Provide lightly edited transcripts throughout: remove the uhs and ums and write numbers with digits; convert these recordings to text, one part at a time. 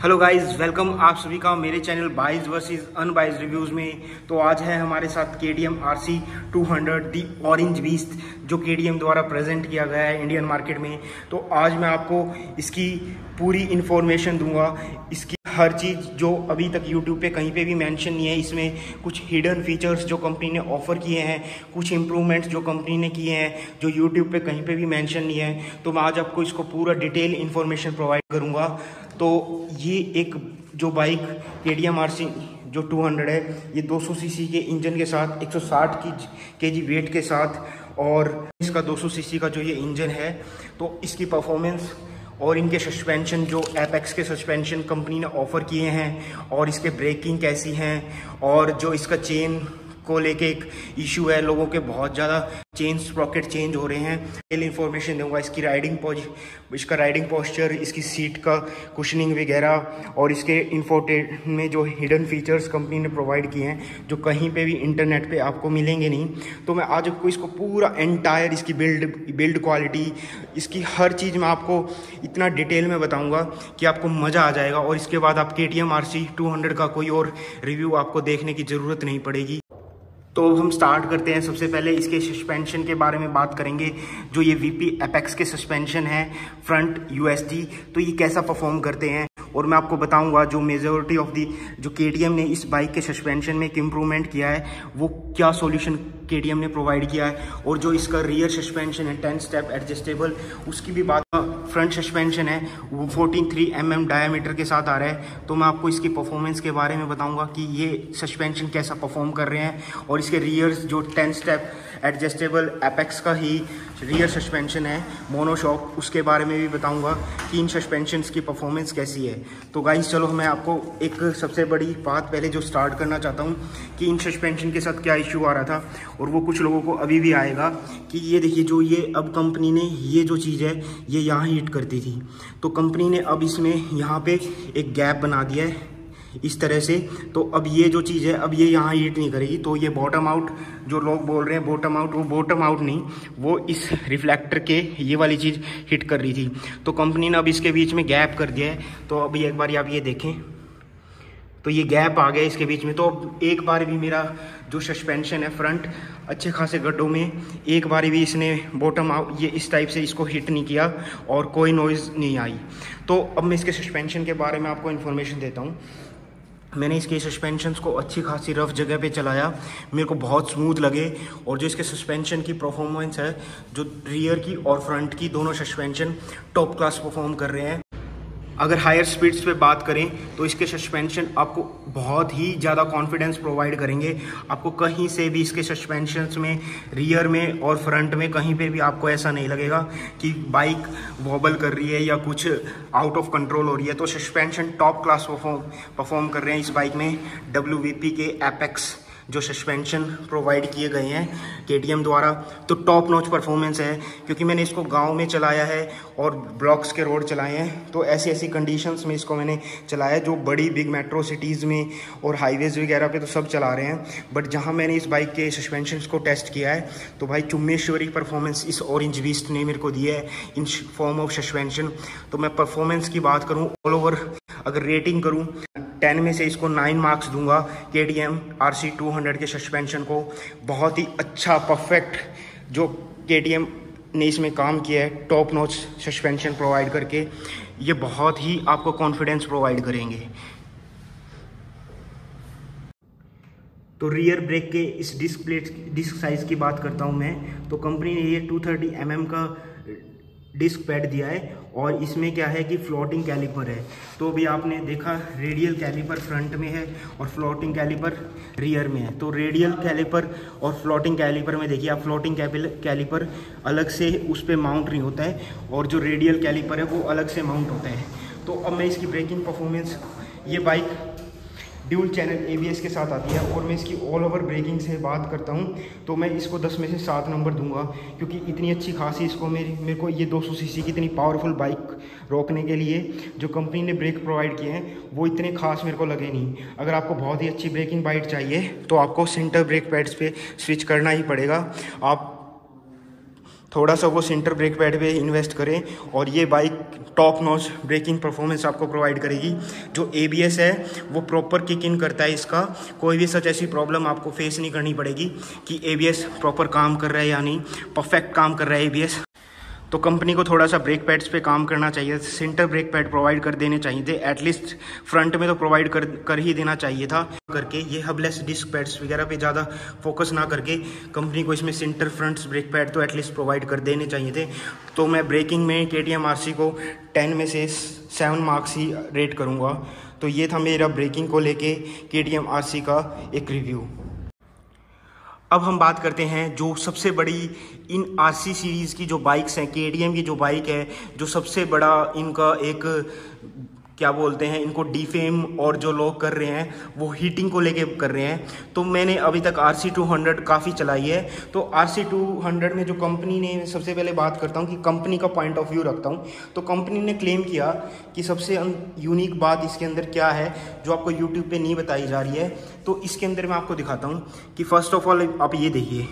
Hello guys, welcome आप सभी का मेरे channel biased versus unbiased reviews में। तो आज है हमारे साथ KTM RC 200 the orange beast, जो KTM द्वारा प्रेजेंट किया गया है इंडियन मार्केट में। तो आज मैं आपको इसकी पूरी इन्फॉर्मेशन दूंगा, इसकी हर चीज़ जो अभी तक यूट्यूब पे कहीं पे भी मेंशन नहीं है। इसमें कुछ हिडन फीचर्स जो कंपनी ने ऑफ़र किए हैं, कुछ इम्प्रूवमेंट्स जो कंपनी ने किए हैं जो यूट्यूब पे कहीं पे भी मेंशन नहीं है। तो मैं आज आपको इसको पूरा डिटेल इन्फॉर्मेशन प्रोवाइड करूँगा। तो ये एक जो बाइक KTM RC जो 200 है, ये 200 सीसी के इंजन के साथ 160 kg वेट के साथ, और इसका 200 सीसी का जो ये इंजन है, तो इसकी परफॉर्मेंस और इनके सस्पेंशन जो एपेक्स के सस्पेंशन कंपनी ने ऑफ़र किए हैं, और इसके ब्रेकिंग कैसी हैं, और जो इसका चेन को लेके एक इशू है, लोगों के बहुत ज़्यादा चेन स्प्रॉकेट चेंज हो रहे हैं। डिटेल इन्फॉर्मेशन दूंगा, इसका राइडिंग पोस्चर, इसकी सीट का कुशनिंग वगैरह, और इसके इंफोटेन में जो हिडन फीचर्स कंपनी ने प्रोवाइड किए हैं जो कहीं पे भी इंटरनेट पे आपको मिलेंगे नहीं। तो मैं आज आपको इसको पूरा एंटायर इसकी बिल्ड क्वालिटी, इसकी हर चीज़ मैं आपको इतना डिटेल में बताऊँगा कि आपको मज़ा आ जाएगा, और इसके बाद आप KTM RC 200 का कोई और रिव्यू आपको देखने की ज़रूरत नहीं पड़ेगी। तो हम स्टार्ट करते हैं। सबसे पहले इसके सस्पेंशन के बारे में बात करेंगे। जो ये VP एपेक्स के सस्पेंशन है फ्रंट USD, तो ये कैसा परफॉर्म करते हैं, और मैं आपको बताऊंगा जो मेजॉरिटी ऑफ दी जो KTM ने इस बाइक के सस्पेंशन में एक इम्प्रूवमेंट किया है, वो क्या सॉल्यूशन KTM ने प्रोवाइड किया है। और जो इसका रियर सस्पेंशन है 10 स्टेप एडजस्टेबल, उसकी भी बात। फ्रंट सस्पेंशन है वो 14.3 mm डायमीटर के साथ आ रहा है। तो मैं आपको इसकी परफॉर्मेंस के बारे में बताऊंगा कि ये सस्पेंशन कैसा परफॉर्म कर रहे हैं। और इसके रियर जो 10 स्टेप एडजस्टेबल एपेक्स का ही रियर सस्पेंशन है मोनोशॉक, उसके बारे में भी बताऊंगा कि इन सस्पेंशंस की परफॉर्मेंस कैसी है। तो गाइस चलो, मैं आपको एक सबसे बड़ी बात पहले जो स्टार्ट करना चाहता हूं कि इन सस्पेंशन के साथ क्या इशू आ रहा था, और वो कुछ लोगों को अभी भी आएगा कि ये देखिए, जो ये अब कंपनी ने ये जो चीज़ है ये यहाँ हिट करती थी, तो कंपनी ने अब इसमें यहाँ पे एक गैप बना दिया है इस तरह से। तो अब ये जो चीज़ है, अब ये यहाँ हिट नहीं करेगी। तो ये बॉटम आउट जो लोग बोल रहे हैं बॉटम आउट, वो बॉटम आउट नहीं, वो इस रिफ्लेक्टर के ये वाली चीज़ हिट कर रही थी। तो कंपनी ने अब इसके बीच में गैप कर दिया है। तो अभी एक बार आप ये देखें, तो ये गैप आ गया इसके बीच में। तो अब एक बार भी मेरा जो सस्पेंशन है फ्रंट अच्छे खासे गड्ढों में, एक बार भी इसने बॉटम आउट ये इस टाइप से इसको हिट नहीं किया, और कोई नॉइज़ नहीं आई। तो अब मैं इसके सस्पेंशन के बारे में आपको इन्फॉर्मेशन देता हूँ। मैंने इसके सस्पेंशंस को अच्छी खासी रफ जगह पे चलाया, मेरे को बहुत स्मूथ लगे। और जो इसके सस्पेंशन की परफॉर्मेंस है, जो रियर की और फ्रंट की दोनों सस्पेंशन टॉप क्लास परफॉर्म कर रहे हैं। अगर हायर स्पीड्स पे बात करें तो इसके सस्पेंशन आपको बहुत ही ज़्यादा कॉन्फिडेंस प्रोवाइड करेंगे। आपको कहीं से भी इसके सस्पेंशंस में, रियर में और फ्रंट में, कहीं पे भी आपको ऐसा नहीं लगेगा कि बाइक वॉबल कर रही है या कुछ आउट ऑफ कंट्रोल हो रही है। तो सस्पेंशन टॉप क्लास परफॉर्म कर रहे हैं इस बाइक में। WVP के एपेक्स जो सस्पेंशन प्रोवाइड किए गए हैं KTM द्वारा, तो टॉप नॉच परफॉर्मेंस है। क्योंकि मैंने इसको गांव में चलाया है और ब्लॉक्स के रोड चलाए हैं, तो ऐसी ऐसी कंडीशंस में इसको मैंने चलाया है। जो बड़ी बिग मेट्रो सिटीज़ में और हाईवेज़ वगैरह पे तो सब चला रहे हैं, बट जहां मैंने इस बाइक के सस्पेंशन को टेस्ट किया है, तो भाई चुम्मेश्वरी परफॉर्मेंस इस ऑरेंज बीस्ट ने मेरे को दिया है इन फॉर्म ऑफ सस्पेंशन। तो मैं परफॉर्मेंस की बात करूँ, ऑल ओवर अगर रेटिंग करूँ 10 में से इसको 9 मार्क्स दूंगा KTM RC 200 के सस्पेंशन को। बहुत ही अच्छा परफेक्ट जो KTM ने इसमें काम किया है, टॉप नॉच सस्पेंशन प्रोवाइड करके, ये बहुत ही आपको कॉन्फिडेंस प्रोवाइड करेंगे। तो रियर ब्रेक के इस डिस्क साइज़ की बात करता हूँ मैं, तो कंपनी ने ये 230 mm का डिस्क पैड दिया है, और इसमें क्या है कि फ्लोटिंग कैलिपर है। तो अभी आपने देखा रेडियल कैलिपर फ्रंट में है और फ्लोटिंग कैलिपर रियर में है। तो रेडियल कैलिपर और फ्लोटिंग कैलिपर में देखिए आप, फ्लोटिंग कैलिपर अलग से उस पर माउंट नहीं होता है, और जो रेडियल कैलिपर है वो अलग से माउंट होता है। तो अब मैं इसकी ब्रेकिंग परफॉर्मेंस, ये बाइक ड्यूल चैनल ABS के साथ आती है, और मैं इसकी ऑल ओवर ब्रेकिंग से बात करता हूँ तो मैं इसको 10 में से 7 नंबर दूंगा। क्योंकि इतनी अच्छी खासी इसको मेरे को ये 200 सीसी की इतनी पावरफुल बाइक रोकने के लिए जो कंपनी ने ब्रेक प्रोवाइड किए हैं, वो इतने खास मेरे को लगे नहीं। अगर आपको बहुत ही अच्छी ब्रेकिंग बाइट चाहिए तो आपको सेंटर ब्रेक पैड्स पे स्विच करना ही पड़ेगा। आप थोड़ा सा वो सेंटर ब्रेक पैड पे इन्वेस्ट करें और ये bike top notch braking performance आपको प्रोवाइड करेगी। जो ABS है वो प्रॉपर किक इन करता है, इसका कोई भी सच ऐसी प्रॉब्लम आपको फेस नहीं करनी पड़ेगी कि ABS प्रॉपर काम कर रहा है या नहीं, परफेक्ट काम कर रहा है ABS। तो कंपनी को थोड़ा सा ब्रेक पैड्स पे काम करना चाहिए, सेंटर ब्रेक पैड प्रोवाइड कर देने चाहिए थे, एटलीस्ट फ्रंट में तो प्रोवाइड कर ही देना चाहिए था। करके ये हबलेस डिस्क पैड्स वगैरह पे ज़्यादा फोकस ना करके कंपनी को इसमें सेंटर फ्रंट्स ब्रेक पैड तो एटलीस्ट प्रोवाइड कर देने चाहिए थे। तो मैं ब्रेकिंग में KTM RC को 10 में से 7 मार्क्स ही रेट करूँगा। तो ये था मेरा ब्रेकिंग को लेके KTM RC का एक रिव्यू। अब हम बात करते हैं जो सबसे बड़ी इन RC सीरीज़ की जो बाइक्स हैं, KTM की जो बाइक है, जो सबसे बड़ा इनका एक क्या बोलते हैं, इनको डिफेम और जो लोग कर रहे हैं वो हीटिंग को लेके कर रहे हैं। तो मैंने अभी तक RC 200 काफ़ी चलाई है। तो RC 200 में जो कंपनी ने, सबसे पहले बात करता हूँ कि कंपनी का पॉइंट ऑफ व्यू रखता हूँ। तो कंपनी ने क्लेम किया कि सबसे यूनिक बात इसके अंदर क्या है जो आपको यूट्यूब पे नहीं बताई जा रही है। तो इसके अंदर मैं आपको दिखाता हूँ कि फर्स्ट ऑफ ऑल आप ये देखिए,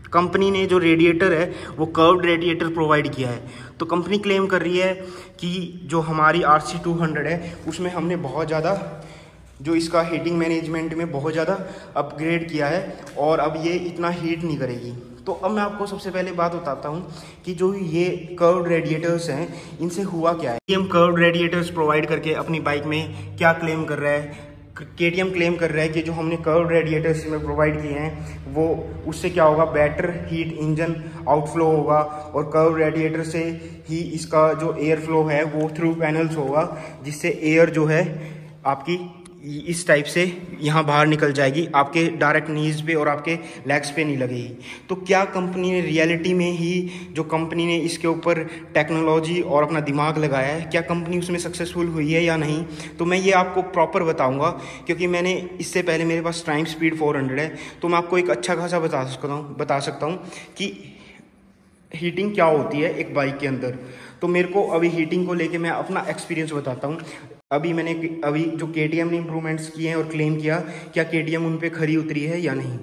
कंपनी ने जो रेडिएटर है वो कर्व्ड रेडिएटर प्रोवाइड किया है। तो कंपनी क्लेम कर रही है कि जो हमारी RC 200 है उसमें हमने बहुत ज़्यादा जो इसका हीटिंग मैनेजमेंट में बहुत ज़्यादा अपग्रेड किया है और अब ये इतना हीट नहीं करेगी। तो अब मैं आपको सबसे पहले बात बताता हूँ कि जो ये कर्व्ड रेडिएटर्स हैं इनसे हुआ क्या है। KTM कर्व्ड रेडिएटर्स प्रोवाइड करके अपनी बाइक में क्या क्लेम कर रहा है, KTM क्लेम कर रहा है कि जो हमने कर्व रेडिएटर्स में प्रोवाइड किए हैं वो उससे क्या होगा, बेटर हीट इंजन आउटफ्लो होगा और कर्व रेडिएटर से ही इसका जो एयर फ्लो है वो थ्रू पैनल्स होगा, जिससे एयर जो है आपकी इस टाइप से यहाँ बाहर निकल जाएगी, आपके डायरेक्ट नीज पे और आपके लेग्स पे नहीं लगेगी। तो क्या कंपनी ने रियलिटी में ही जो कंपनी ने इसके ऊपर टेक्नोलॉजी और अपना दिमाग लगाया है, क्या कंपनी उसमें सक्सेसफुल हुई है या नहीं, तो मैं ये आपको प्रॉपर बताऊंगा। क्योंकि मैंने इससे पहले मेरे पास टाइम स्पीड 400 है, तो मैं आपको एक अच्छा खासा बता सकता हूँ कि हीटिंग क्या होती है एक बाइक के अंदर। तो मेरे को अभी हीटिंग को लेके मैं अपना एक्सपीरियंस बताता हूँ। अभी जो KTM ने इम्प्रूवमेंट्स किए हैं और क्लेम किया, क्या KTM उन पे खरी उतरी है या नहीं।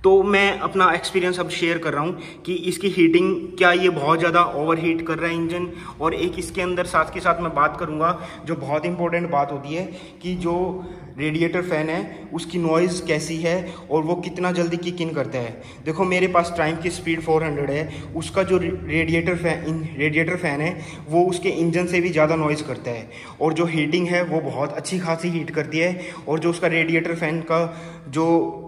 तो मैं अपना एक्सपीरियंस अब शेयर कर रहा हूँ कि इसकी हीटिंग, क्या ये बहुत ज़्यादा ओवर हीट कर रहा है इंजन। और एक इसके अंदर साथ के साथ मैं बात करूँगा जो बहुत इंपॉर्टेंट बात होती है कि जो रेडिएटर फ़ैन है उसकी नॉइज़ कैसी है और वो कितना जल्दी किक इन करता है। देखो मेरे पास टाइम की स्पीड 400 है, उसका जो रेडिएटर फ़ैन है वो उसके इंजन से भी ज़्यादा नॉइज़ करता है और जो हीटिंग है वो बहुत अच्छी खासी हीट करती है। और जो उसका रेडिएटर फ़ैन का जो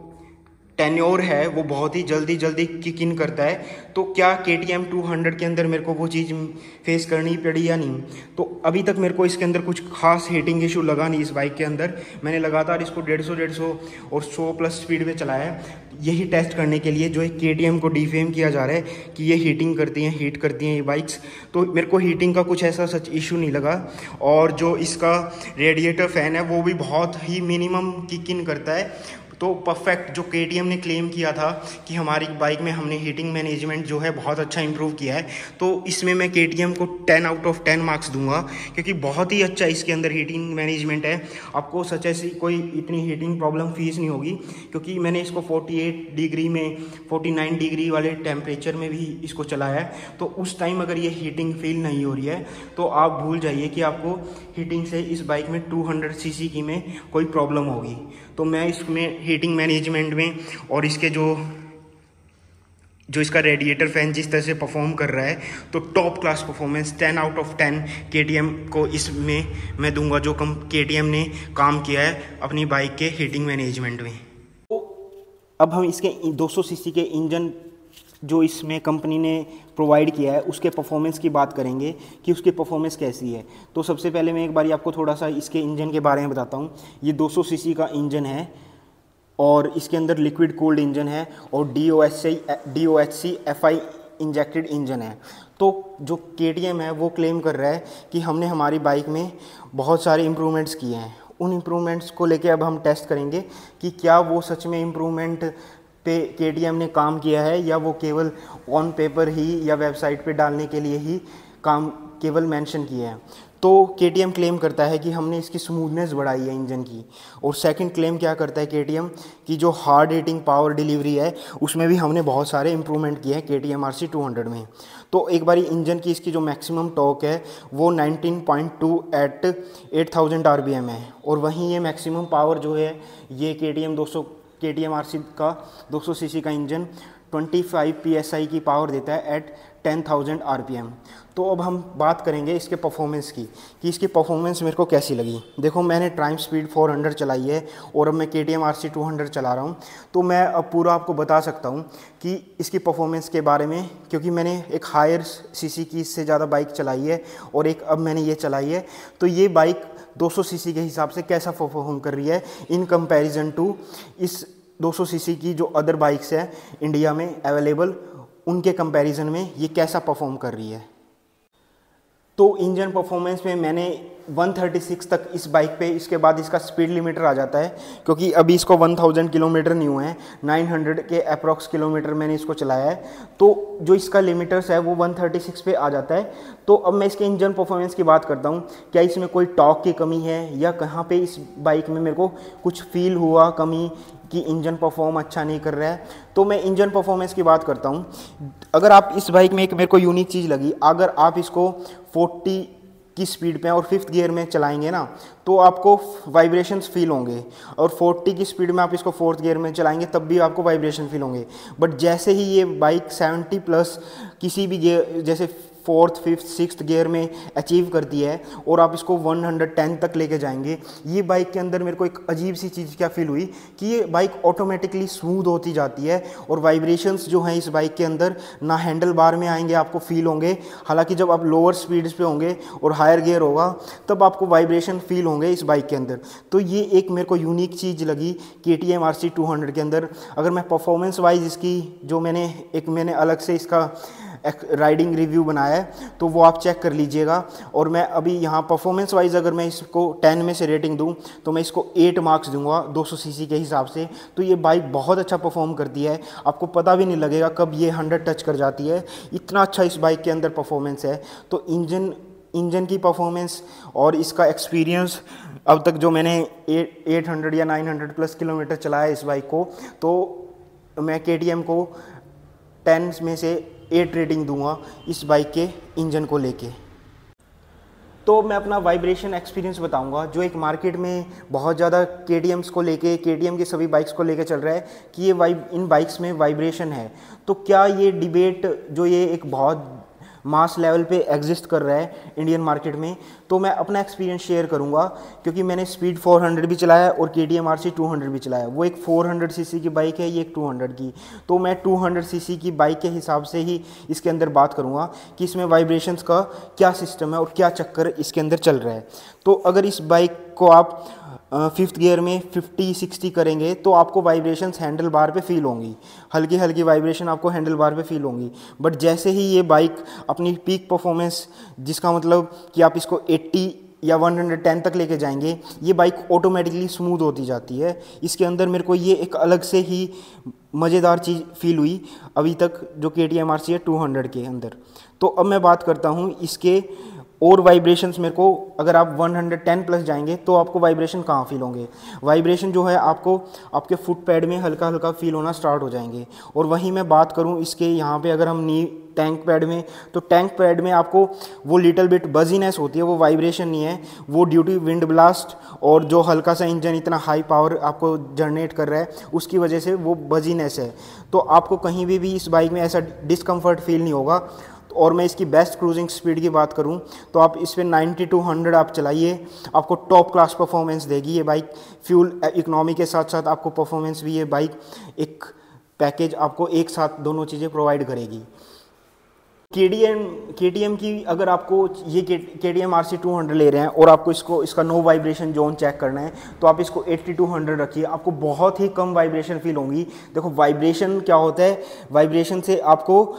टेन्योर है वो बहुत ही जल्दी किक इन करता है। तो क्या KTM 200 के अंदर मेरे को वो चीज़ फेस करनी पड़ी या नहीं। तो अभी तक मेरे को इसके अंदर कुछ खास हीटिंग इशू लगा नहीं इस बाइक के अंदर। मैंने लगातार इसको 150 और 100 प्लस स्पीड पे चलाया है, यही टेस्ट करने के लिए जो एक KTM को डिफेम किया जा रहा है कि ये हीटिंग करती हैं, हीट करती हैं ये बाइक्स। तो मेरे को हीटिंग का कुछ ऐसा सच इशू नहीं लगा। और जो इसका रेडिएटर फ़ैन है वो भी बहुत ही मिनिमम किक इन करता है। तो परफेक्ट जो KTM ने क्लेम किया था कि हमारी बाइक में हमने हीटिंग मैनेजमेंट जो है बहुत अच्छा इंप्रूव किया है, तो इसमें मैं KTM को 10 आउट ऑफ 10 मार्क्स दूंगा, क्योंकि बहुत ही अच्छा इसके अंदर हीटिंग मैनेजमेंट है। आपको सच ऐसी कोई इतनी हीटिंग प्रॉब्लम फेस नहीं होगी, क्योंकि मैंने इसको 48 डिग्री में 49 डिग्री वाले टेम्परेचर में भी इसको चलाया है। तो उस टाइम अगर ये हीटिंग फील नहीं हो रही है तो आप भूल जाइए कि आपको हीटिंग से इस बाइक में 200 सीसी की में कोई प्रॉब्लम होगी। तो मैं इसमें हीटिंग मैनेजमेंट में और इसके जो इसका रेडिएटर फ़ैन जिस तरह से परफॉर्म कर रहा है, तो top class performance 10 out of 10 KTM को इसमें मैं दूंगा, जो KTM ने काम किया है अपनी बाइक के हीटिंग मैनेजमेंट में। तो अब हम इसके 200 सीसी के इंजन जो इसमें कंपनी ने प्रोवाइड किया है उसके परफॉर्मेंस की बात करेंगे कि उसकी परफॉर्मेंस कैसी है। तो सबसे पहले मैं एक बार आपको थोड़ा सा इसके इंजन के बारे में बताता हूँ। ये 200 सीसी का इंजन है और इसके अंदर लिक्विड कूल्ड इंजन है और DOHC FI इंजेक्टेड इंजन है। तो जो KTM है वो क्लेम कर रहा है कि हमने हमारी बाइक में बहुत सारे इम्प्रूवमेंट्स किए हैं। उन इम्प्रूवमेंट्स को लेके अब हम टेस्ट करेंगे कि क्या वो सच में इम्प्रूवमेंट पे KTM ने काम किया है या वो केवल ऑन पेपर ही या वेबसाइट पे डालने के लिए ही काम केवल मेंशन किया है। तो KTM क्लेम करता है कि हमने इसकी स्मूथनेस बढ़ाई है इंजन की। और सेकंड क्लेम क्या करता है KTM कि जो हार्ड हिटिंग पावर डिलीवरी है उसमें भी हमने बहुत सारे इंप्रूवमेंट किए हैं KTM RC 200 में। तो एक बारी इंजन की इसकी जो मैक्सिमम टॉर्क है वो 19.2 एट 8000 RPM है, और वहीं ये मैक्सिमम पावर जो है ये KTM RC का 200 सीसी का इंजन 25 PSI की पावर देता है एट 10,000 RPM। तो अब हम बात करेंगे इसके परफॉर्मेंस की कि इसकी परफॉर्मेंस मेरे को कैसी लगी। देखो मैंने ट्रायम्फ स्पीड 400 चलाई है और अब मैं KTM RC 200 चला रहा हूँ, तो मैं अब पूरा आपको बता सकता हूँ कि इसकी परफॉर्मेंस के बारे में, क्योंकि मैंने एक हायर सीसी की इससे ज़्यादा बाइक चलाई है और एक अब मैंने ये चलाई है। तो ये बाइक 200 सीसी के हिसाब से कैसा परफॉर्म कर रही है इन कंपैरिजन टू इस 200 सीसी की जो अदर बाइक्स हैं इंडिया में अवेलेबल, उनके कंपैरिजन में ये कैसा परफॉर्म कर रही है। तो इंजन परफॉर्मेंस में मैंने 136 तक इस बाइक पे, इसके बाद इसका स्पीड लिमिटर आ जाता है, क्योंकि अभी इसको 1000 किलोमीटर नहीं हुए हैं, 900 के अप्रॉक्स किलोमीटर मैंने इसको चलाया है। तो जो इसका लिमिटर्स है वो 136 पे आ जाता है। तो अब मैं इसके इंजन परफॉर्मेंस की बात करता हूँ, क्या इसमें कोई टॉर्क की कमी है या कहाँ पे इस बाइक में मेरे को कुछ फील हुआ कमी कि इंजन परफॉर्म अच्छा नहीं कर रहा है। तो मैं इंजन परफॉर्मेंस की बात करता हूँ। अगर आप इस बाइक में एक मेरे को यूनिक चीज़ लगी, अगर आप इसको 40 की स्पीड पे और 5th गियर में चलाएंगे ना तो आपको वाइब्रेशंस फील होंगे, और 40 की स्पीड में आप इसको 4th गियर में चलाएंगे तब भी आपको वाइब्रेशन फील होंगे। बट जैसे ही ये बाइक 70 प्लस किसी भी गियर जैसे 4th 5th 6th गियर में अचीव करती है और आप इसको 110 तक लेके जाएंगे, ये बाइक के अंदर मेरे को एक अजीब सी चीज़ क्या फील हुई कि ये बाइक ऑटोमेटिकली स्मूथ होती जाती है और वाइब्रेशंस जो हैं इस बाइक के अंदर ना हैंडल बार में आएंगे, आपको फील होंगे। हालांकि जब आप लोअर स्पीड्स पे होंगे और हायर गियर होगा तब आपको वाइब्रेशन फील होंगे इस बाइक के अंदर। तो ये एक मेरे को यूनिक चीज़ लगी KTM RC 200 के अंदर। अगर मैं परफॉर्मेंस वाइज इसकी जो मैंने अलग से इसका राइडिंग रिव्यू बनाया है तो वो आप चेक कर लीजिएगा। और मैं अभी यहाँ परफॉर्मेंस वाइज अगर मैं इसको 10 में से रेटिंग दूँ तो मैं इसको 8 मार्क्स दूंगा 200 सीसी के हिसाब से। तो ये बाइक बहुत अच्छा परफॉर्म करती है, आपको पता भी नहीं लगेगा कब ये 100 टच कर जाती है, इतना अच्छा इस बाइक के अंदर परफॉर्मेंस है। तो इंजन की परफॉर्मेंस और इसका एक्सपीरियंस अब तक जो मैंने 800 या 900 प्लस किलोमीटर चलाया इस बाइक को, तो मैं KTM को 10 में से 8 रेटिंग दूंगा इस बाइक के इंजन को लेके। तो मैं अपना वाइब्रेशन एक्सपीरियंस बताऊंगा जो एक मार्केट में बहुत ज़्यादा KTMs को लेके, KTM के सभी बाइक्स को लेके चल रहा है कि ये इन बाइक्स में वाइब्रेशन है। तो क्या ये डिबेट जो ये एक बहुत मास लेवल पे एग्जिस्ट कर रहा है इंडियन मार्केट में, तो मैं अपना एक्सपीरियंस शेयर करूंगा क्योंकि मैंने स्पीड 400 भी चलाया और KTM RC 200 भी चलाया। वो एक 400 सीसी की बाइक है, ये एक 200 की। तो मैं 200 सीसी की बाइक के हिसाब से ही इसके अंदर बात करूंगा कि इसमें वाइब्रेशंस का क्या सिस्टम है और क्या चक्कर इसके अंदर चल रहा है। तो अगर इस बाइक को आप 5th गियर में 50-60 करेंगे तो आपको वाइब्रेशंस हैंडल बार पे फील होंगी, हल्की हल्की वाइब्रेशन आपको हैंडल बार पे फील होंगी। बट जैसे ही ये बाइक अपनी पीक परफॉर्मेंस, जिसका मतलब कि आप इसको 80 या 110 तक लेके जाएंगे, ये बाइक ऑटोमेटिकली स्मूथ होती जाती है। इसके अंदर मेरे को ये एक अलग से ही मज़ेदार चीज़ फील हुई अभी तक जो KTM RC है 200 के अंदर। तो अब मैं बात करता हूँ इसके और वाइब्रेशंस। मेरे को अगर आप 110 प्लस जाएंगे तो आपको वाइब्रेशन कहाँ फील होंगे, वाइब्रेशन जो है आपको आपके फुट पैड में हल्का हल्का फील होना स्टार्ट हो जाएंगे। और वहीं मैं बात करूँ इसके यहाँ पे अगर हम नी टैंक पैड में, तो टैंक पैड में आपको वो लिटिल बिट बजीनेस होती है, वो वाइब्रेशन नहीं है, वो ड्यू टू विंड ब्लास्ट और जो हल्का सा इंजन इतना हाई पावर आपको जनरेट कर रहा है उसकी वजह से वो बजीनेस है। तो आपको कहीं भी इस बाइक में ऐसा डिस्कम्फर्ट फील नहीं होगा। और मैं इसकी बेस्ट क्रूजिंग स्पीड की बात करूं तो आप इस पर 90 to 100 आप चलाइए, आपको टॉप क्लास परफॉर्मेंस देगी ये बाइक। फ्यूल इकोनॉमी के साथ साथ आपको परफॉर्मेंस भी ये बाइक एक पैकेज आपको एक साथ दोनों चीज़ें प्रोवाइड करेगी। KTM की अगर आपको ये KTM RC 200 ले रहे हैं और आपको इसका नो वाइब्रेशन जोन चेक करना है तो आप इसको 80 to 100 रखिए, आपको बहुत ही कम वाइब्रेशन फील होंगी। देखो वाइब्रेशन क्या होता है, वाइब्रेशन से आपको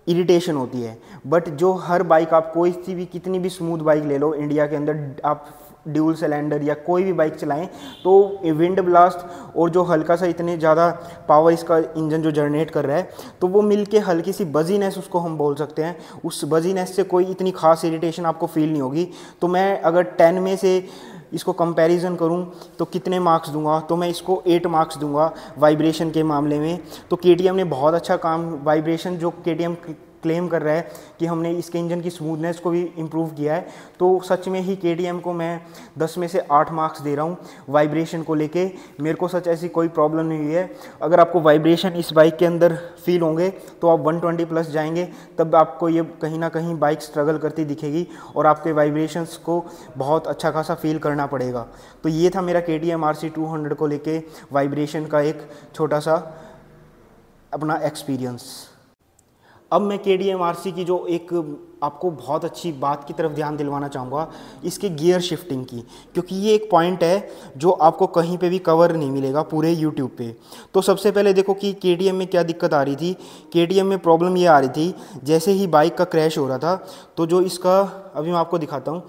इरिटेशन होती है। बट जो हर बाइक, आप कोई सी भी कितनी भी स्मूथ बाइक ले लो इंडिया के अंदर, आप ड्यूल सिलेंडर या कोई भी बाइक चलाएं तो विंड ब्लास्ट और जो हल्का सा इतने ज़्यादा पावर इसका इंजन जो जनरेट कर रहा है तो वो मिलके हल्की सी बजीनेस उसको हम बोल सकते हैं, उस बजीनेस से कोई इतनी खास इरिटेशन आपको फील नहीं होगी। तो मैं अगर 10 में से इसको कंपैरिजन करूं तो कितने मार्क्स दूंगा, तो मैं इसको 8 मार्क्स दूंगा वाइब्रेशन के मामले में। तो KTM ने बहुत अच्छा काम, वाइब्रेशन जो KTM क्लेम कर रहा है कि हमने इसके इंजन की स्मूथनेस को भी इम्प्रूव किया है, तो सच में ही KTM को मैं 10 में से 8 मार्क्स दे रहा हूँ वाइब्रेशन को लेके। मेरे को सच ऐसी कोई प्रॉब्लम नहीं हुई है। अगर आपको वाइब्रेशन इस बाइक के अंदर फील होंगे तो आप 120 प्लस जाएंगे, तब आपको ये कहीं ना कहीं बाइक स्ट्रगल करती दिखेगी और आपके वाइब्रेशंस को बहुत अच्छा खासा फील करना पड़ेगा। तो ये था मेरा KTM RC 200 को लेके वाइब्रेशन का एक छोटा सा अपना एक्सपीरियंस। अब मैं KTM RC की जो एक आपको बहुत अच्छी बात की तरफ ध्यान दिलवाना चाहूँगा, इसके गियर शिफ्टिंग की, क्योंकि ये एक पॉइंट है जो आपको कहीं पे भी कवर नहीं मिलेगा पूरे YouTube पे। तो सबसे पहले देखो कि KTM में क्या दिक्कत आ रही थी। KTM में प्रॉब्लम ये आ रही थी, जैसे ही बाइक का क्रैश हो रहा था तो जो इसका, अभी मैं आपको दिखाता हूँ,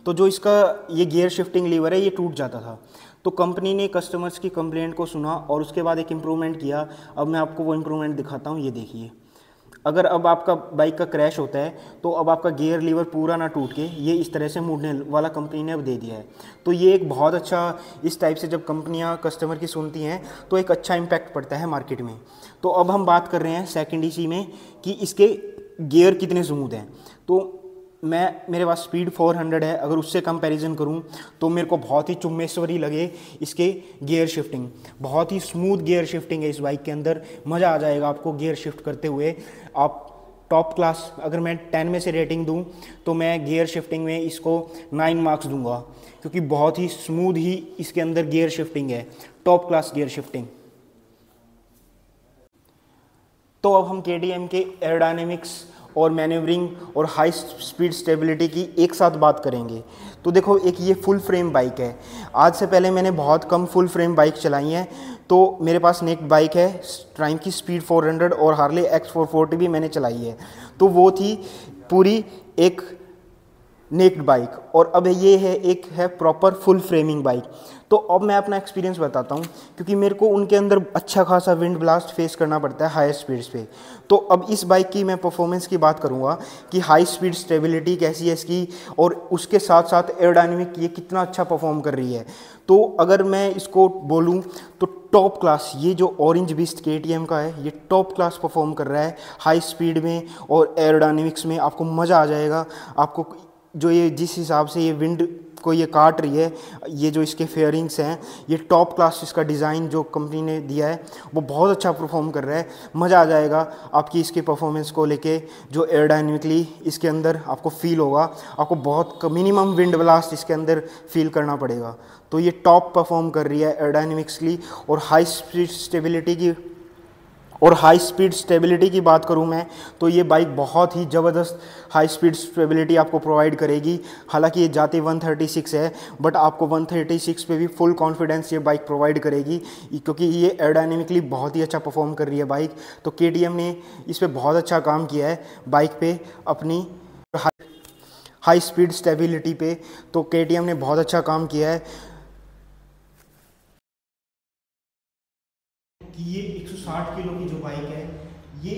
तो जो इसका ये गियर शिफ्टिंग लीवर है ये टूट जाता था। तो कंपनी ने कस्टमर्स की कंप्लेंट को सुना और उसके बाद एक इम्प्रूवमेंट किया। अब मैं आपको वो इम्प्रूवमेंट दिखाता हूँ, ये देखिए। अगर अब आपका बाइक का क्रैश होता है तो अब आपका गियर लीवर पूरा ना टूट के ये इस तरह से मुड़ने वाला कंपनी ने अब दे दिया है। तो ये एक बहुत अच्छा, इस टाइप से जब कंपनियां कस्टमर की सुनती हैं तो एक अच्छा इम्पैक्ट पड़ता है मार्केट में। तो अब हम बात कर रहे हैं सेकंड EC में कि इसके गियर कितने स्मूथ हैं। तो मेरे पास स्पीड 400 है, अगर उससे कंपैरिजन करूं तो मेरे को बहुत ही चुम्बेश्वरी लगे इसके गियर शिफ्टिंग। बहुत ही स्मूथ गियर शिफ्टिंग है इस बाइक के अंदर, मज़ा आ जाएगा आपको गियर शिफ्ट करते हुए। आप टॉप क्लास, अगर मैं 10 में से रेटिंग दूं तो मैं गियर शिफ्टिंग में इसको 9 मार्क्स दूंगा, क्योंकि बहुत ही स्मूथ ही इसके अंदर गियर शिफ्टिंग है, टॉप क्लास गियर शिफ्टिंग। तो अब हम KTM के एरोडायनेमिक्स और मैन्यूवरिंग और हाई स्पीड स्टेबिलिटी की एक साथ बात करेंगे। तो देखो, एक ये फुल फ्रेम बाइक है। आज से पहले मैंने बहुत कम फुल फ्रेम बाइक चलाई हैं। तो मेरे पास नेक्ड बाइक है ट्राइम की स्पीड 400 और हार्ले X440 भी मैंने चलाई है। तो वो थी पूरी एक नेक्ड बाइक, और अब ये है एक है प्रॉपर फुल फ्रेमिंग बाइक। तो अब मैं अपना एक्सपीरियंस बताता हूँ, क्योंकि मेरे को उनके अंदर अच्छा खासा विंड ब्लास्ट फेस करना पड़ता है हाई स्पीड्स पे। तो अब इस बाइक की मैं परफॉर्मेंस की बात करूँगा कि हाई स्पीड स्टेबिलिटी कैसी है इसकी, और उसके साथ साथ एरोडायनेमिक ये कितना अच्छा परफॉर्म कर रही है। तो अगर मैं इसको बोलूँ तो टॉप क्लास, ये जो ऑरेंज बीस्ट KTM का है ये टॉप क्लास परफॉर्म कर रहा है हाई स्पीड में और एरोडायनेमिक्स में। आपको मज़ा आ जाएगा। आपको जो ये जिस हिसाब से ये विंड को ये काट रही है, ये जो इसके फेयरिंग्स हैं, ये टॉप क्लास इसका डिज़ाइन जो कंपनी ने दिया है वो बहुत अच्छा परफॉर्म कर रहा है। मज़ा आ जाएगा आपकी इसकी परफॉर्मेंस को लेके, जो एरोडायनेमिकली इसके अंदर आपको फील होगा। आपको बहुत मिनिमम विंड ब्लास्ट इसके अंदर फील करना पड़ेगा। तो ये टॉप परफॉर्म कर रही है एरोडायनेमिक्सली। और हाई स्पीड स्टेबिलिटी की बात करूं मैं तो ये बाइक बहुत ही ज़बरदस्त हाई स्पीड स्टेबिलिटी आपको प्रोवाइड करेगी। हालांकि ये जाती 136 है, बट आपको 136 पे भी फुल कॉन्फिडेंस ये बाइक प्रोवाइड करेगी, क्योंकि ये एरोडायनेमिकली बहुत ही अच्छा परफॉर्म कर रही है बाइक। तो KTM ने इस पर बहुत अच्छा काम किया है बाइक पे, अपनी हाई स्पीड स्टेबिलिटी पे। तो KTM ने बहुत अच्छा काम किया है कि ये 160 किलो की जो बाइक है ये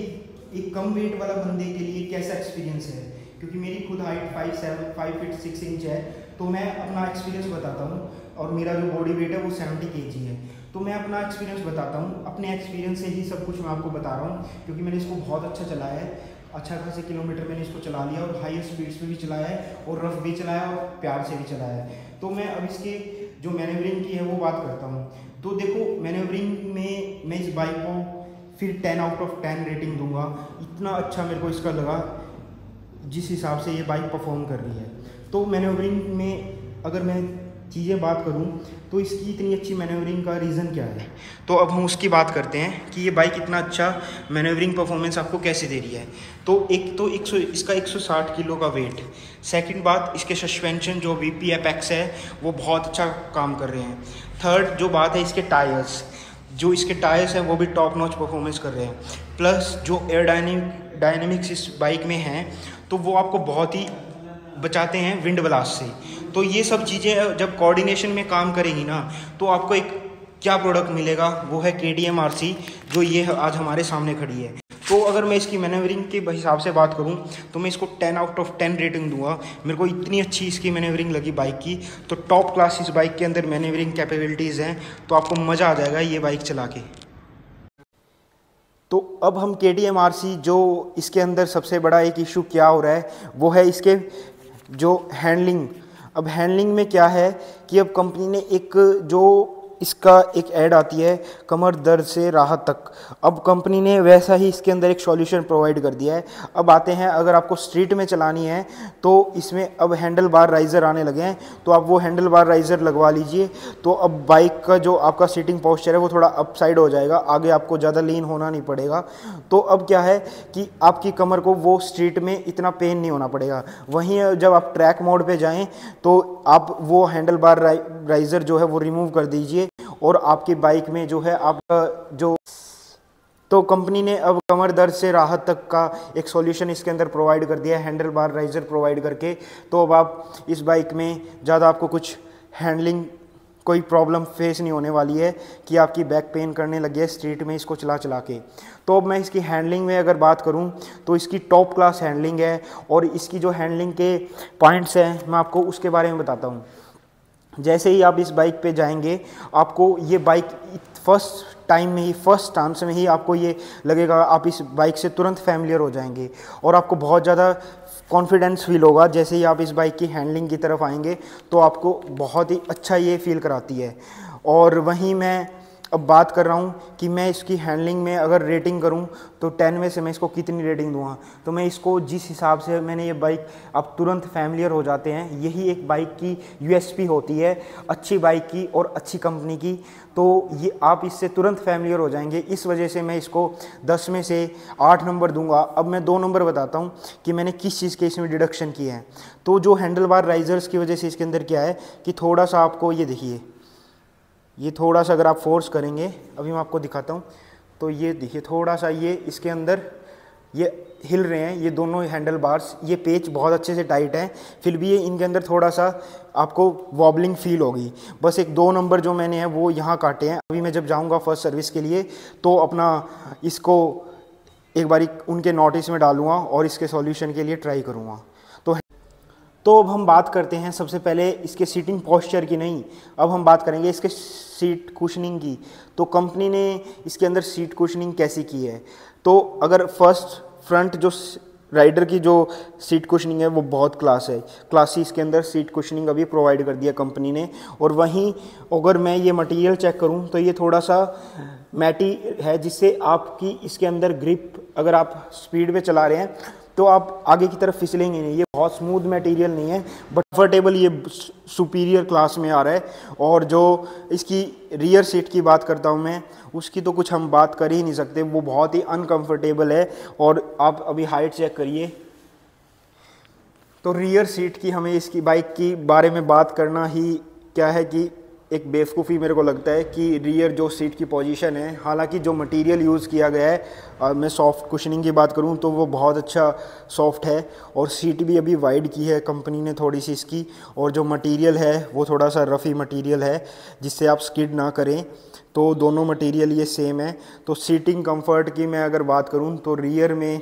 एक कम वेट वाला बंदे के लिए कैसा एक्सपीरियंस है। क्योंकि मेरी खुद हाइट 5 फीट 6 इंच है, तो मैं अपना एक्सपीरियंस बताता हूँ, और मेरा जो बॉडी वेट है वो 70 kg है। तो मैं अपना एक्सपीरियंस बताता हूँ, अपने एक्सपीरियंस से ही सब कुछ मैं आपको बता रहा हूँ, क्योंकि मैंने इसको बहुत अच्छा चलाया है। अच्छा खासे किलोमीटर मैंने इसको चला लिया और हाई स्पीड्स पे भी चलाया है, और रफ भी चलाया और प्यार से भी चलाया है। तो मैं अब इसके जो मैनेवरिंग की है वो बात करता हूँ। तो देखो, मैनेवरिंग में मैं इस बाइक को फिर 10 आउट ऑफ 10 रेटिंग दूंगा। इतना अच्छा मेरे को इसका लगा जिस हिसाब से ये बाइक परफॉर्म कर रही है। तो मैनेवरिंग में अगर मैं चीज़ें बात करूं तो इसकी इतनी अच्छी मैनेवरिंग का रीज़न क्या है, तो अब हम उसकी बात करते हैं कि ये बाइक इतना अच्छा मैनेवरिंग परफॉर्मेंस आपको कैसे दे रही है। तो इसका 160 किलो का वेट। सेकंड बात, इसके सस्पेंशन जो VP Apex है वो बहुत अच्छा काम कर रहे हैं। थर्ड जो बात है, इसके टायर्स, जो इसके टायर्स हैं वो भी टॉप नॉच परफॉर्मेंस कर रहे हैं। प्लस जो एरोडायनेमिक्स इस बाइक में हैं तो वो आपको बहुत ही बचाते हैं विंड ब्लास्ट से। तो ये सब चीज़ें जब कोऑर्डिनेशन में काम करेगी ना, तो आपको एक क्या प्रोडक्ट मिलेगा, वो है KTM RC, जो ये आज हमारे सामने खड़ी है। तो अगर मैं इसकी मैनेवरिंग के हिसाब से बात करूं तो मैं इसको 10 आउट ऑफ 10 रेटिंग दूंगा। मेरे को इतनी अच्छी इसकी मैनेवरिंग लगी बाइक की। तो टॉप क्लास इस बाइक के अंदर मैनेवरिंग कैपेबिलिटीज़ हैं, तो आपको मज़ा आ जाएगा ये बाइक चला के। तो अब हम KTM RC, जो इसके अंदर सबसे बड़ा एक इशू क्या हो रहा है वो है इसके जो हैंडलिंग। अब हैंडलिंग में क्या है कि अब कंपनी ने एक जो इसका एक ऐड आती है कमर दर्द से राहत तक, अब कंपनी ने वैसा ही इसके अंदर एक सॉल्यूशन प्रोवाइड कर दिया है। अब आते हैं, अगर आपको स्ट्रीट में चलानी है तो इसमें अब हैंडल बार राइज़र आने लगे हैं, तो आप वो हैंडल बार राइज़र लगवा लीजिए। तो अब बाइक का जो आपका सीटिंग पोस्चर है वो थोड़ा अप साइड हो जाएगा, आगे आपको ज़्यादा लीन होना नहीं पड़ेगा। तो अब क्या है कि आपकी कमर को वो स्ट्रीट में इतना पेन नहीं होना पड़ेगा। वहीं जब आप ट्रैक मोड पे जाएं तो आप वो हैंडल बार राइज़र जो है वो रिमूव कर दीजिए, और आपकी बाइक में जो है आपका जो, तो कंपनी ने अब कमर दर्द से राहत तक का एक सॉल्यूशन इसके अंदर प्रोवाइड कर दिया है, हैंडल बार राइज़र प्रोवाइड करके। तो अब आप इस बाइक में ज़्यादा आपको कुछ हैंडलिंग कोई प्रॉब्लम फेस नहीं होने वाली है कि आपकी बैक पेन करने लगी है स्ट्रीट में इसको चला चला के। तो अब मैं इसकी हैंडलिंग में अगर बात करूं तो इसकी टॉप क्लास हैंडलिंग है, और इसकी जो हैंडलिंग के पॉइंट्स हैं मैं आपको उसके बारे में बताता हूं। जैसे ही आप इस बाइक पे जाएंगे, आपको ये बाइक फर्स्ट टाइम में ही, फर्स्ट चांस में ही आपको ये लगेगा, आप इस बाइक से तुरंत फैमिलियर हो जाएंगे और आपको बहुत ज़्यादा कॉन्फिडेंस फील होगा। जैसे ही आप इस बाइक की हैंडलिंग की तरफ आएंगे तो आपको बहुत ही अच्छा ये फील कराती है। और वहीं मैं अब बात कर रहा हूँ कि मैं इसकी हैंडलिंग में अगर रेटिंग करूँ तो 10 में से मैं इसको कितनी रेटिंग दूँगा, तो मैं इसको जिस हिसाब से मैंने ये बाइक, आप तुरंत फैमिलियर हो जाते हैं, यही एक बाइक की USP होती है अच्छी बाइक की और अच्छी कंपनी की। तो ये आप इससे तुरंत फैमिलियर हो जाएंगे, इस वजह से मैं इसको 10 में से 8 नंबर दूंगा। अब मैं 2 नंबर बताता हूँ कि मैंने किस चीज़ के इसमें डिडक्शन किए हैं। तो जो हैंडल बार राइजर्स की वजह से इसके अंदर क्या है कि थोड़ा सा आपको ये देखिए, ये थोड़ा सा अगर आप फोर्स करेंगे, अभी मैं आपको दिखाता हूँ, तो ये देखिए थोड़ा सा ये इसके अंदर ये हिल रहे हैं ये दोनों हैंडल बार्स। ये पेच बहुत अच्छे से टाइट हैं, फिर भी ये इनके अंदर थोड़ा सा आपको वॉबलिंग फील होगी। बस एक 2 नंबर जो मैंने है वो यहाँ काटे हैं। अभी मैं जब जाऊँगा फर्स्ट सर्विस के लिए तो अपना इसको एक बारी उनके नोटिस में डालूँगा और इसके सॉल्यूशन के लिए ट्राई करूँगा। तो अब हम बात करते हैं सबसे पहले इसके सीटिंग पोस्चर की, नहीं, अब हम बात करेंगे इसके सीट कुशनिंग की। तो कंपनी ने इसके अंदर सीट कुशनिंग कैसी की है, तो अगर फर्स्ट फ्रंट जो राइडर की जो सीट कुशनिंग है वो बहुत क्लासी इसके अंदर सीट कुशनिंग अभी प्रोवाइड कर दिया कंपनी ने। और वहीं अगर मैं ये मटेरियल चेक करूं तो ये थोड़ा सा मैटी है, जिससे आपकी इसके अंदर ग्रिप, अगर आप स्पीड पे चला रहे हैं तो आप आगे की तरफ फिसलेंगे नहीं। ये बहुत स्मूथ मटेरियल नहीं है, बट कंफर्टेबल ये सुपीरियर क्लास में आ रहा है। और जो इसकी रियर सीट की बात करता हूँ मैं, उसकी तो कुछ हम बात कर ही नहीं सकते, वो बहुत ही अनकंफर्टेबल है। और आप अभी हाइट चेक करिए, तो रियर सीट की हमें इसकी बाइक की बारे में बात करना ही क्या है कि एक बेवकूफ़ी मेरे को लगता है कि रियर जो सीट की पोजीशन है, हालांकि जो मटेरियल यूज़ किया गया है, मैं सॉफ्ट कुशनिंग की बात करूं तो वो बहुत अच्छा सॉफ्ट है, और सीट भी अभी वाइड की है कंपनी ने थोड़ी सी इसकी, और जो मटेरियल है वो थोड़ा सा रफ़ी मटेरियल है जिससे आप स्किड ना करें। तो दोनों मटेरियल ये सेम है। तो सीटिंग कंफर्ट की मैं अगर बात करूँ तो रियर में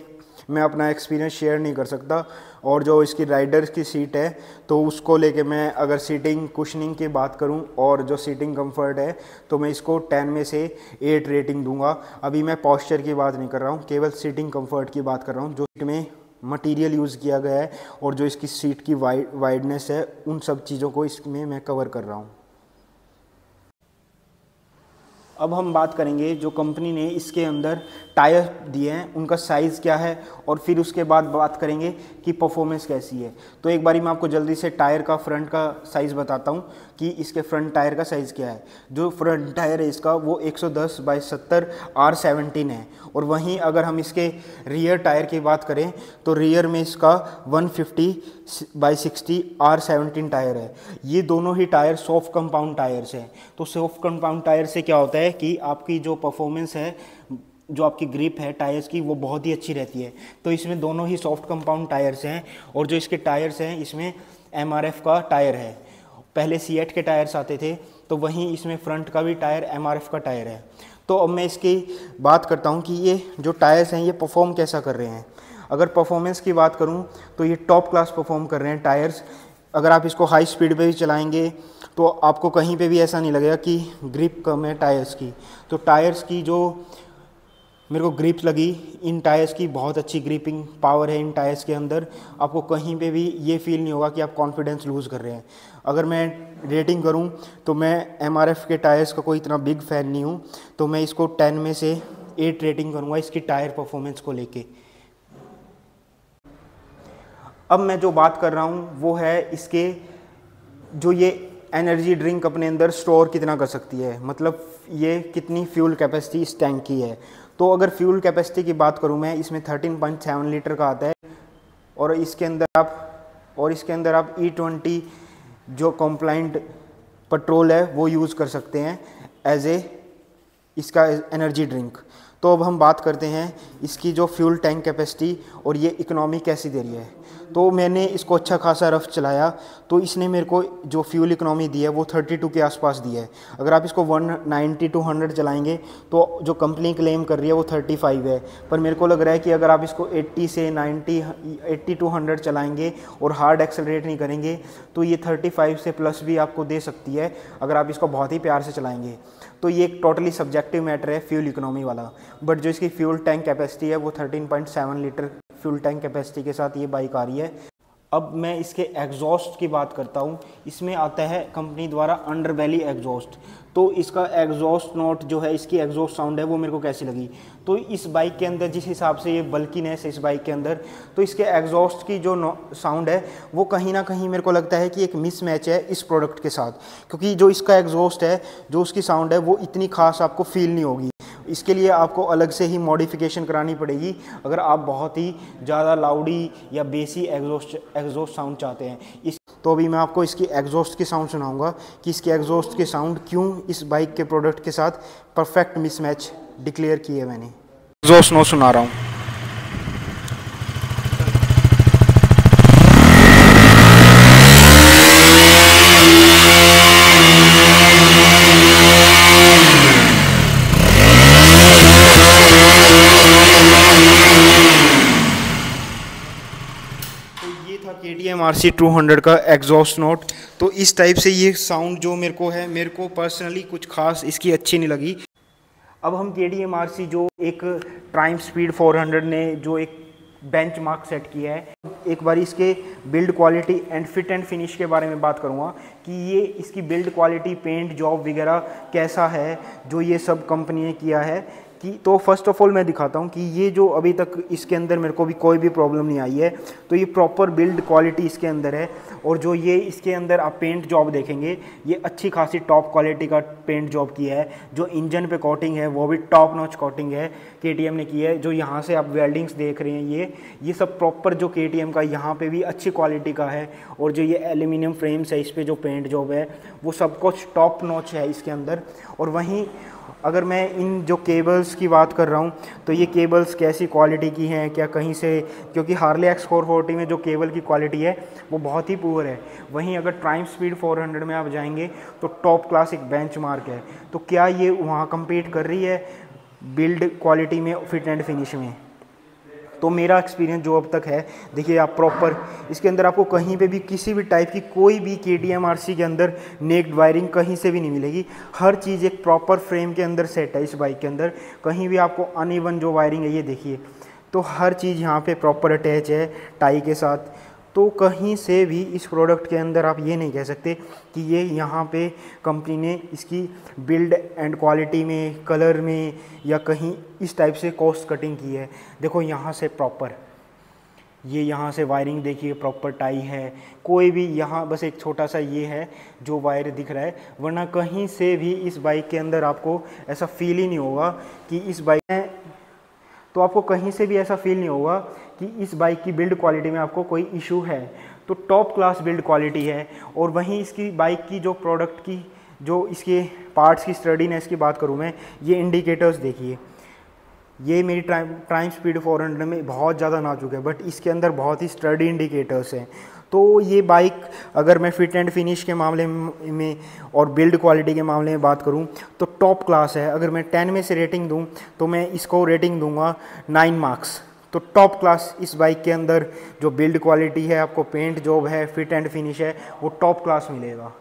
मैं अपना एक्सपीरियंस शेयर नहीं कर सकता, और जो इसकी राइडर्स की सीट है तो उसको लेके मैं अगर सीटिंग कुशनिंग की बात करूं और जो सीटिंग कंफर्ट है तो मैं इसको 10 में से 8 रेटिंग दूंगा। अभी मैं पॉस्चर की बात नहीं कर रहा हूं, केवल सीटिंग कंफर्ट की बात कर रहा हूं। जो सीट में मटेरियल यूज़ किया गया है और जो इसकी सीट की वाइडनेस है, उन सब चीज़ों को इसमें मैं कवर कर रहा हूँ। अब हम बात करेंगे जो कंपनी ने इसके अंदर टायर दिए हैं उनका साइज़ क्या है, और फिर उसके बाद बात करेंगे कि परफॉर्मेंस कैसी है। तो एक बारी मैं आपको जल्दी से टायर का फ्रंट का साइज़ बताता हूं कि इसके फ्रंट टायर का साइज़ क्या है। जो फ्रंट टायर है इसका वो 110/70 R17 है, और वहीं अगर हम इसके रियर टायर की बात करें तो रियर में इसका 150/60 R17 टायर है। ये दोनों ही टायर सॉफ्ट कंपाउंड टायर्स हैं। तो सॉफ्ट कंपाउंड टायर से क्या होता है कि आपकी जो परफॉर्मेंस है, जो आपकी ग्रिप है टायर्स की, वो बहुत ही अच्छी रहती है। तो इसमें दोनों ही सॉफ्ट कंपाउंड टायर्स हैं, और जो इसके टायर्स हैं इसमें MRF का टायर है। पहले सीएट के टायर्स आते थे, तो वहीं इसमें फ्रंट का भी टायर MRF का टायर है। तो अब मैं इसकी बात करता हूँ कि ये जो टायर्स हैं ये परफॉर्म कैसा कर रहे हैं। अगर परफॉर्मेंस की बात करूँ तो ये टॉप क्लास परफॉर्म कर रहे हैं टायर्स। अगर आप इसको हाई स्पीड पे भी चलाएंगे तो आपको कहीं पे भी ऐसा नहीं लगेगा कि ग्रिप कम है टायर्स की। तो टायर्स की जो मेरे को ग्रिप लगी, इन टायर्स की बहुत अच्छी ग्रिपिंग पावर है इन टायर्स के अंदर। आपको कहीं पे भी ये फील नहीं होगा कि आप कॉन्फिडेंस लूज़ कर रहे हैं। अगर मैं रेटिंग करूं तो मैं MRF के टायर्स का कोई इतना बिग फ़ैन नहीं हूं, तो मैं इसको 10 में से 8 रेटिंग करूंगा इसकी टायर परफॉर्मेंस को लेके। अब मैं जो बात कर रहा हूं वो है इसके जो ये एनर्जी ड्रिंक अपने अंदर स्टोर कितना कर सकती है, मतलब ये कितनी फ्यूल कैपेसिटी इस टैंक की है। तो अगर फ्यूल कैपेसिटी की बात करूं मैं, इसमें 13.7 लीटर का आता है और इसके अंदर आप E20 जो कंप्लाइंट पेट्रोल है वो यूज़ कर सकते हैं एज ए इसका एनर्जी ड्रिंक। तो अब हम बात करते हैं इसकी जो फ्यूल टैंक कैपेसिटी और ये इकोनॉमी कैसी दे रही है। तो मैंने इसको अच्छा खासा रफ चलाया, तो इसने मेरे को जो फ्यूल इकोनॉमी दी है वो 32 के आसपास दी है। अगर आप इसको 190 to 100 चलाएंगे तो जो कंपनी क्लेम कर रही है वो 35 है, पर मेरे को लग रहा है कि अगर आप इसको 80 to 100 चलाएंगे और हार्ड एक्सेलरेट नहीं करेंगे तो ये 35 से प्लस भी आपको दे सकती है, अगर आप इसको बहुत ही प्यार से चलाएंगे। तो ये एक टोटली सब्जेक्टिव मैटर है फ्यूल इकोनॉमी वाला, बट जो इसकी फ्यूल टैंक कैपेसिटी है वो 13.7 लीटर फ्यूल टैंक कैपेसिटी के साथ ये बाइक आ रही है। अब मैं इसके एग्जॉस्ट की बात करता हूँ। इसमें आता है कंपनी द्वारा अंडरबेली एग्जॉस्ट। तो इसका एग्जॉस्ट नोट जो है, इसकी एग्जॉस्ट साउंड है वो मेरे को कैसी लगी, तो इस बाइक के अंदर जिस हिसाब से ये बल्कीनेस है इस बाइक के अंदर, तो इसके एग्जॉस्ट की जो साउंड है वो कहीं ना कहीं मेरे को लगता है कि एक मिसमैच है इस प्रोडक्ट के साथ, क्योंकि जो इसका एग्जॉस्ट है, जो उसकी साउंड है वो इतनी खास आपको फील नहीं होगी। इसके लिए आपको अलग से ही मॉडिफिकेशन करानी पड़ेगी अगर आप बहुत ही ज़्यादा लाउडी या बेसी एग्जॉस्ट साउंड चाहते हैं। तो अभी मैं आपको इसकी एग्जॉस्ट की साउंड सुनाऊंगा कि इसके एग्जॉस्ट की साउंड क्यों इस बाइक के प्रोडक्ट के साथ परफेक्ट मिसमैच डिक्लेयर की है मैंने। एग्जॉस्ट नोट सुना रहा हूँ। KTM RC 200 का एग्जॉस्ट नोट। तो इस टाइप से ये साउंड जो मेरे को पर्सनली कुछ खास इसकी अच्छी नहीं लगी। अब हम KTM RC जो एक ट्राइम्फ स्पीड 400 ने जो एक बेंचमार्क सेट किया है, एक बार इसके build quality and fit and finish के बारे में बात करूँगा कि ये इसकी बिल्ड क्वालिटी, पेंट जॉब वगैरह कैसा है जो ये सब कंपनी ने किया है। कि तो फर्स्ट ऑफ ऑल मैं दिखाता हूँ कि ये जो अभी तक इसके अंदर मेरे को भी कोई भी प्रॉब्लम नहीं आई है, तो ये प्रॉपर बिल्ड क्वालिटी इसके अंदर है। और जो ये इसके अंदर आप पेंट जॉब देखेंगे, ये अच्छी खासी टॉप क्वालिटी का पेंट जॉब किया है। जो इंजन पे कोटिंग है वो भी टॉप नॉच कोटिंग है KTM ने की है। जो यहाँ से आप वेल्डिंग्स देख रहे हैं, ये सब प्रॉपर जो KTM का यहाँ पे भी अच्छी क्वालिटी का है। और जो ये एल्यूमिनियम फ्रेम्स है, इस पर जो पेंट जॉब है वो सब कुछ टॉप नॉच है इसके अंदर। और वहीं अगर मैं इन जो केबल्स की बात कर रहा हूँ, तो ये केबल्स कैसी क्वालिटी की हैं, क्या कहीं से, क्योंकि हार्ले X440 में जो केबल की क्वालिटी है वो बहुत ही पुअर है। वहीं अगर ट्राइम्फ स्पीड 400 में आप जाएंगे तो टॉप क्लास एक बेंचमार्क है। तो क्या ये वहाँ कम्पीट कर रही है बिल्ड क्वालिटी में, फिट एंड फिनिश में? तो मेरा एक्सपीरियंस जो अब तक है, देखिए आप प्रॉपर इसके अंदर आपको कहीं पे भी किसी भी टाइप की कोई भी KTM RC के अंदर नेक्ड वायरिंग कहीं से भी नहीं मिलेगी। हर चीज़ एक प्रॉपर फ्रेम के अंदर सेट है इस बाइक के अंदर। कहीं भी आपको अनइवन जो वायरिंग है ये देखिए, तो हर चीज़ यहाँ पे प्रॉपर अटैच है टाई के साथ। तो कहीं से भी इस प्रोडक्ट के अंदर आप ये नहीं कह सकते कि ये यहाँ पे कंपनी ने इसकी बिल्ड एंड क्वालिटी में, कलर में या कहीं इस टाइप से कॉस्ट कटिंग की है। देखो यहाँ से प्रॉपर ये यहाँ से वायरिंग देखिए, प्रॉपर टाई है। कोई भी यहाँ बस एक छोटा सा ये है जो वायर दिख रहा है, वरना कहीं से भी इस बाइक के अंदर आपको ऐसा फील ही नहीं होगा कि इस बाइक में, तो आपको कहीं से भी ऐसा फील नहीं होगा कि इस बाइक की बिल्ड क्वालिटी में आपको कोई इशू है। तो टॉप क्लास बिल्ड क्वालिटी है। और वहीं इसकी बाइक की जो प्रोडक्ट की जो इसके पार्ट्स की स्टडीनेस की बात करूँ मैं, ये इंडिकेटर्स देखिए, ये मेरी ट्राइम्फ स्पीड 400 में बहुत ज़्यादा नाजुक है, बट इसके अंदर बहुत ही स्टडी इंडिकेटर्स हैं। तो ये बाइक अगर मैं फिट एंड फिनिश के मामले में और बिल्ड क्वालिटी के मामले में बात करूं तो टॉप क्लास है। अगर मैं 10 में से रेटिंग दूं तो मैं इसको रेटिंग दूंगा 9 मार्क्स। तो टॉप क्लास इस बाइक के अंदर जो बिल्ड क्वालिटी है, आपको पेंट जॉब है, फिट एंड फिनिश है, वो टॉप क्लास मिलेगा।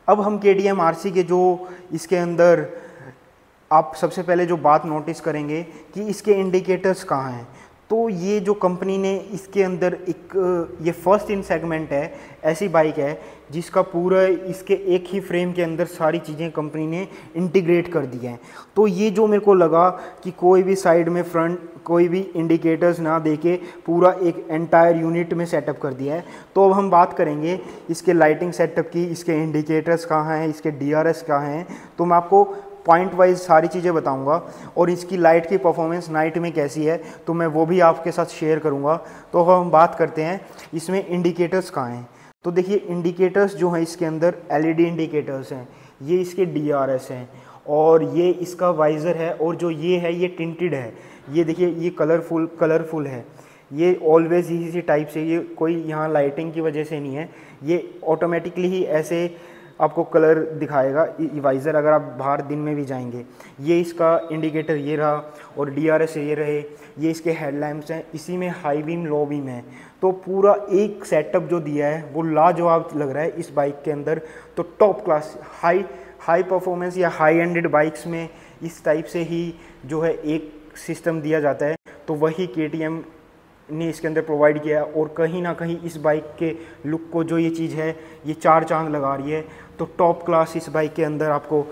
अब हम KTM RC के जो इसके अंदर आप सबसे पहले जो बात नोटिस करेंगे कि इसके इंडिकेटर्स कहाँ हैं। तो ये जो कंपनी ने इसके अंदर एक ये फर्स्ट इन सेगमेंट है, ऐसी बाइक है जिसका पूरा इसके एक ही फ्रेम के अंदर सारी चीज़ें कंपनी ने इंटीग्रेट कर दी हैं। तो ये जो मेरे को लगा कि कोई भी साइड में फ्रंट कोई भी इंडिकेटर्स ना देके पूरा एक एंटायर यूनिट में सेटअप कर दिया है। तो अब हम बात करेंगे इसके लाइटिंग सेटअप की, इसके इंडिकेटर्स कहाँ हैं, इसके DRS कहाँ हैं। तो मैं आपको पॉइंट वाइज सारी चीज़ें बताऊंगा और इसकी लाइट की परफॉर्मेंस नाइट में कैसी है तो मैं वो भी आपके साथ शेयर करूंगा। तो हम बात करते हैं इसमें इंडिकेटर्स कहाँ हैं। तो देखिए इंडिकेटर्स जो हैं इसके अंदर LED इंडिकेटर्स हैं, ये इसके DRS हैं और ये इसका वाइज़र है और जो ये है ये टिंटेड है। ये देखिए ये कलरफुल है, ये ऑलवेज इसी टाइप से, ये कोई यहाँ लाइटिंग की वजह से नहीं है, ये ऑटोमेटिकली ही ऐसे आपको कलर दिखाएगा वाइज़र अगर आप बाहर दिन में भी जाएंगे। ये इसका इंडिकेटर ये रहा और DRS ये रहे, ये इसके हेडलैम्प्स हैं, इसी में हाई बीम लो बीम है। तो पूरा एक सेटअप जो दिया है वो लाजवाब लग रहा है इस बाइक के अंदर। तो टॉप क्लास हाई परफॉर्मेंस या हाई एंडेड बाइक्स में इस टाइप से ही जो है एक सिस्टम दिया जाता है, तो वही KTM ने इसके अंदर प्रोवाइड किया है। और कहीं ना कहीं इस बाइक के लुक को जो ये चीज़ है ये 4 चांद लगा रही है। तो टॉप क्लास इस बाइक के अंदर आपको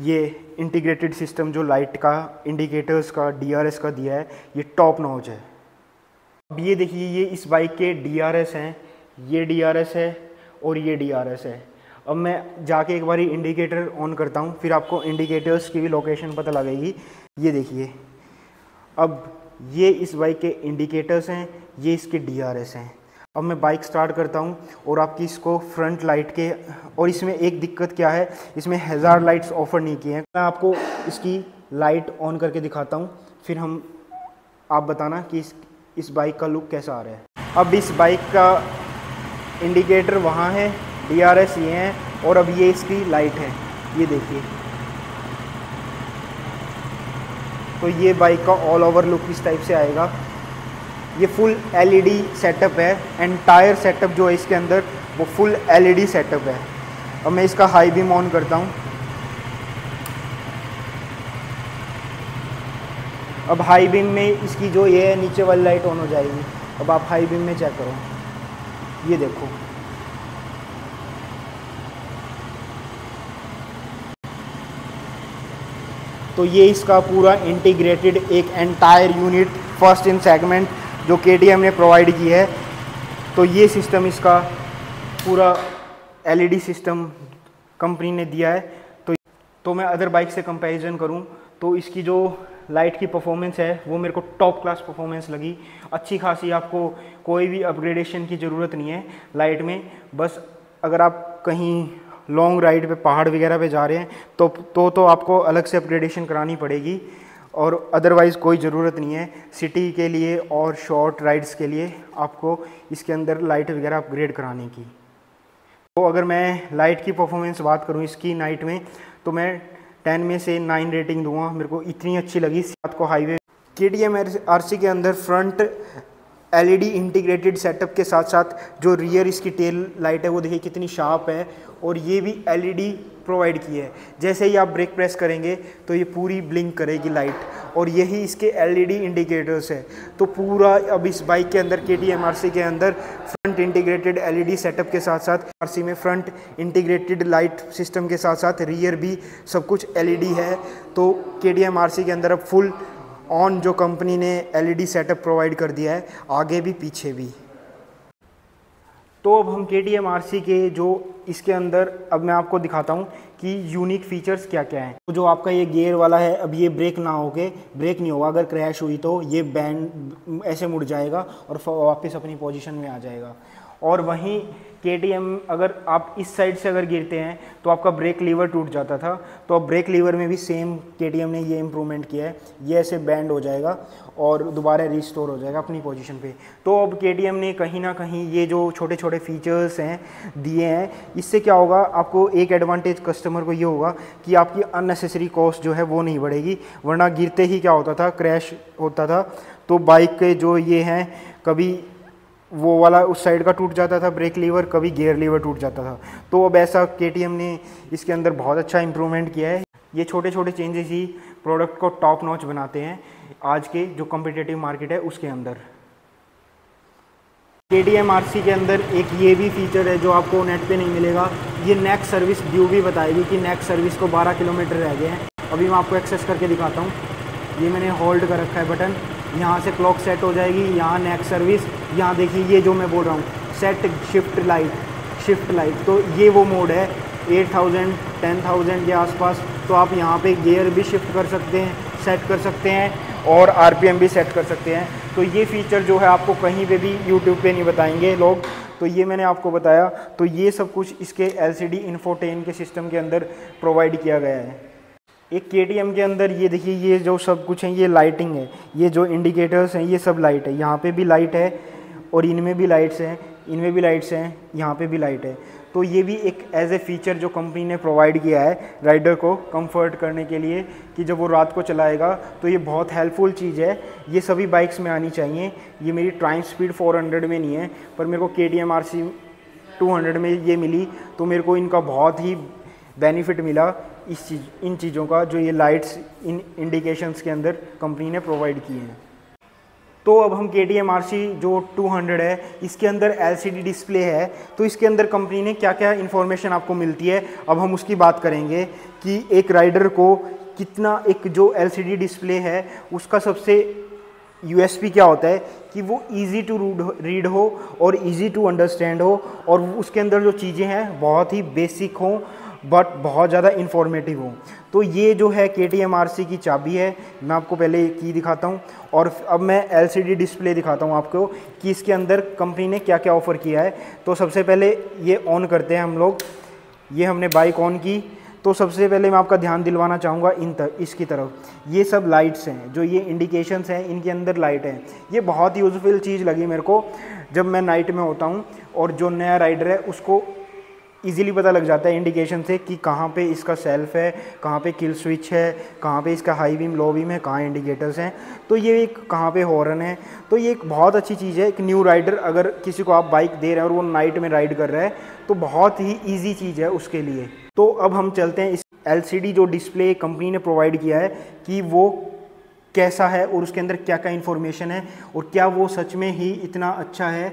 ये इंटीग्रेटेड सिस्टम जो लाइट का, इंडिकेटर्स का, DRS का दिया है, ये टॉप नॉच है। अब ये देखिए ये इस बाइक के DRS हैं, ये DRS है और ये DRS है। अब मैं जाके एक बारी इंडिकेटर ऑन करता हूँ, फिर आपको इंडिकेटर्स की भी लोकेशन पता लगेगी। ये देखिए अब ये इस बाइक के इंडिकेटर्स हैं, ये इसके DRS हैं। अब मैं बाइक स्टार्ट करता हूँ और आपकी इसको फ्रंट लाइट के, और इसमें एक दिक्कत क्या है, इसमें हैज़ार्ड लाइट्स ऑफर नहीं किए हैं। मैं आपको इसकी लाइट ऑन करके दिखाता हूँ, फिर आप बताना कि इस बाइक का लुक कैसा आ रहा है। अब इस बाइक का इंडिकेटर वहाँ है, DRS ये हैं और अब ये इसकी लाइट है, ये देखिए। तो ये बाइक का ऑल ओवर लुक इस टाइप से आएगा। ये फुल LED सेटअप है, एंटायर सेटअप जो है इसके अंदर वो फुल LED सेटअप है। अब मैं इसका हाई बीम ऑन करता हूँ। अब हाई बीम में इसकी जो ये है नीचे वाली लाइट ऑन हो जाएगी। अब आप हाई बीम में चेक करो, ये देखो तो ये इसका पूरा इंटीग्रेटेड एक entire unit first in segment जो KTM ने प्रोवाइड की है। तो ये सिस्टम इसका पूरा LED सिस्टम कंपनी ने दिया है। तो मैं अदर बाइक से कंपैरिजन करूं तो इसकी जो लाइट की परफॉर्मेंस है वो मेरे को टॉप क्लास परफॉर्मेंस लगी, अच्छी खासी। आपको कोई भी अपग्रेडेशन की ज़रूरत नहीं है लाइट में। बस अगर आप कहीं लॉन्ग राइड पे पहाड़ वगैरह पे जा रहे हैं तो आपको अलग से अपग्रेडेशन करानी पड़ेगी, और अदरवाइज़ कोई ज़रूरत नहीं है। सिटी के लिए और शॉर्ट राइड्स के लिए आपको इसके अंदर लाइट वगैरह अपग्रेड कराने की। तो अगर मैं लाइट की परफॉर्मेंस बात करूं इसकी नाइट में, तो मैं 10 में से 9 रेटिंग दूंगा। मेरे को इतनी अच्छी लगी। रात को हाईवे KTM RC के अंदर फ्रंट LED इंटीग्रेटेड सेटअप के साथ साथ जो रियर इसकी टेल लाइट है वो देखिए कितनी शार्प है, और ये भी LED प्रोवाइड की है। जैसे ही आप ब्रेक प्रेस करेंगे तो ये पूरी ब्लिंक करेगी लाइट, और यही इसके LED इंडिकेटर्स है। तो पूरा अब इस बाइक के अंदर KTM RC के अंदर फ्रंट इंटीग्रेटेड LED सेटअप के साथ साथ RC में फ्रंट इंटीग्रेटेड लाइट सिस्टम के साथ साथ रियर भी सब कुछ LED है। तो KTM RC के अंदर अब फुल ऑन जो कंपनी ने LED सेटअप प्रोवाइड कर दिया है, आगे भी पीछे भी। तो अब हम KTM RC के जो इसके अंदर अब मैं आपको दिखाता हूँ कि यूनिक फीचर्स क्या क्या हैं। तो जो आपका ये गियर वाला है, अब ये ब्रेक ना होके ब्रेक नहीं होगा, अगर क्रैश हुई तो ये बैंड ऐसे मुड़ जाएगा और वापस अपनी पोजीशन में आ जाएगा। और वहीं KTM अगर आप इस साइड से अगर गिरते हैं तो आपका ब्रेक लीवर टूट जाता था, तो अब ब्रेक लीवर में भी सेम KTM ने ये इम्प्रूवमेंट किया है, ये ऐसे बैंड हो जाएगा और दोबारा रिस्टोर हो जाएगा अपनी पोजीशन पे। तो अब KTM ने कहीं ना कहीं ये जो छोटे छोटे फीचर्स हैं दिए हैं, इससे क्या होगा, आपको एक एडवांटेज कस्टमर को ये होगा कि आपकी अननेसेसरी कॉस्ट जो है वो नहीं बढ़ेगी। वरना गिरते ही क्या होता था, क्रैश होता था, तो बाइक के जो ये हैं कभी वो वाला उस साइड का टूट जाता था ब्रेक लीवर, कभी गियर लीवर टूट जाता था। तो अब ऐसा KTM ने इसके अंदर बहुत अच्छा इंप्रूवमेंट किया है। ये छोटे छोटे चेंजेस ही प्रोडक्ट को टॉप नॉच बनाते हैं आज के जो कॉम्पिटिटिव मार्केट है उसके अंदर। KTM RC के अंदर एक ये भी फीचर है जो आपको नेट पे नहीं मिलेगा, ये नेक्स्ट सर्विस ड्यू भी बताएगी कि नेक्स्ट सर्विस को 12 किलोमीटर रह गए हैं। अभी मैं आपको एक्सेस करके दिखाता हूँ। ये मैंने होल्ड कर रखा है बटन, यहाँ से क्लॉक सेट हो जाएगी, यहाँ नेक्स्ट सर्विस, यहाँ देखिए ये जो मैं बोल रहा हूँ सेट शिफ्ट लाइट, तो ये वो मोड है 8000 10,000 के आसपास। तो आप यहाँ पे गियर भी शिफ्ट कर सकते हैं, सेट कर सकते हैं और RPM भी सेट कर सकते हैं। तो ये फीचर जो है आपको कहीं पे भी YouTube पे नहीं बताएंगे लोग, तो ये मैंने आपको बताया। तो ये सब कुछ इसके LCD इंफोटेन के सिस्टम के अंदर प्रोवाइड किया गया है। एक KTM के अंदर ये देखिए, ये जो सब कुछ है ये लाइटिंग है, ये जो इंडिकेटर्स हैं ये सब लाइट है, यहाँ पे भी लाइट है और इनमें भी लाइट्स हैं, इनमें भी लाइट्स हैं, यहाँ पे भी लाइट है। तो ये भी एक एज ए फीचर जो कंपनी ने प्रोवाइड किया है राइडर को कंफर्ट करने के लिए कि जब वो रात को चलाएगा तो ये बहुत हेल्पफुल चीज़ है। ये सभी बाइक्स में आनी चाहिए। ये मेरी ट्राइम्फ स्पीड 400 में नहीं है, पर मेरे को KTM RC 200 में ये मिली, तो मेरे को इनका बहुत ही बेनिफिट मिला इन चीज़ों का, जो ये लाइट्स इन इंडिकेशंस के अंदर कंपनी ने प्रोवाइड किए हैं। तो अब हम KTM RC जो 200 है इसके अंदर LCD डिस्प्ले है, तो इसके अंदर कंपनी ने क्या क्या इन्फॉर्मेशन आपको मिलती है, अब हम उसकी बात करेंगे कि एक राइडर को कितना, एक जो LCD डिस्प्ले है उसका सबसे USP क्या होता है कि वो इजी टू रीड हो और इजी टू अंडरस्टैंड हो, और उसके अंदर जो चीज़ें हैं बहुत ही बेसिक हों बट बहुत ज़्यादा इन्फॉर्मेटिव हो। तो ये जो है KTM RC की चाबी है। मैं आपको पहले की दिखाता हूँ और अब मैं LCD डिस्प्ले दिखाता हूँ आपको कि इसके अंदर कंपनी ने क्या क्या ऑफ़र किया है। तो सबसे पहले ये ऑन करते हैं हम लोग। ये हमने बाइक ऑन की, तो सबसे पहले मैं आपका ध्यान दिलवाना चाहूँगा इसकी तरफ। ये सब लाइट्स हैं, जो ये इंडिकेशंस हैं इनके अंदर लाइट है। ये बहुत यूज़फुल चीज़ लगी मेरे को जब मैं नाइट में होता हूँ, और जो नया राइडर है उसको इजीली पता लग जाता है इंडिकेशन से कि कहाँ पे इसका सेल्फ है, कहाँ पे किल स्विच है, कहाँ पे इसका हाई बीम लो बीम है, कहाँ इंडिकेटर्स हैं, तो ये एक कहाँ पे हॉर्न है। तो ये एक बहुत अच्छी चीज़ है। एक न्यू राइडर अगर किसी को आप बाइक दे रहे हैं और वो नाइट में राइड कर रहा है तो बहुत ही ईजी चीज़ है उसके लिए। तो अब हम चलते हैं इस LCD जो डिस्प्ले कंपनी ने प्रोवाइड किया है कि वो कैसा है और उसके अंदर क्या क्या इन्फॉर्मेशन है, और क्या वो सच में ही इतना अच्छा है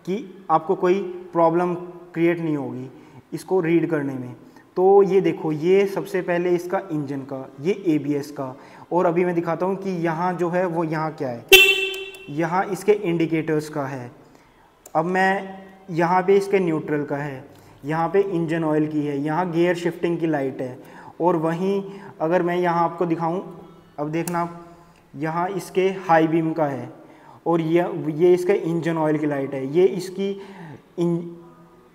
कि आपको कोई प्रॉब्लम क्रिएट नहीं होगी इसको रीड करने में। तो ये देखो, ये सबसे पहले इसका इंजन का, ये ABS का, और अभी मैं दिखाता हूँ कि यहाँ जो है वो यहाँ क्या है, यहाँ इसके इंडिकेटर्स का है। अब मैं यहाँ पे इसके न्यूट्रल का है, यहाँ पे इंजन ऑयल की है, यहाँ गियर शिफ्टिंग की लाइट है, और वहीं अगर मैं यहाँ आपको दिखाऊँ, अब देखना यहाँ इसके हाई बीम का है, और ये इसका इंजन ऑयल की लाइट है। ये इसकी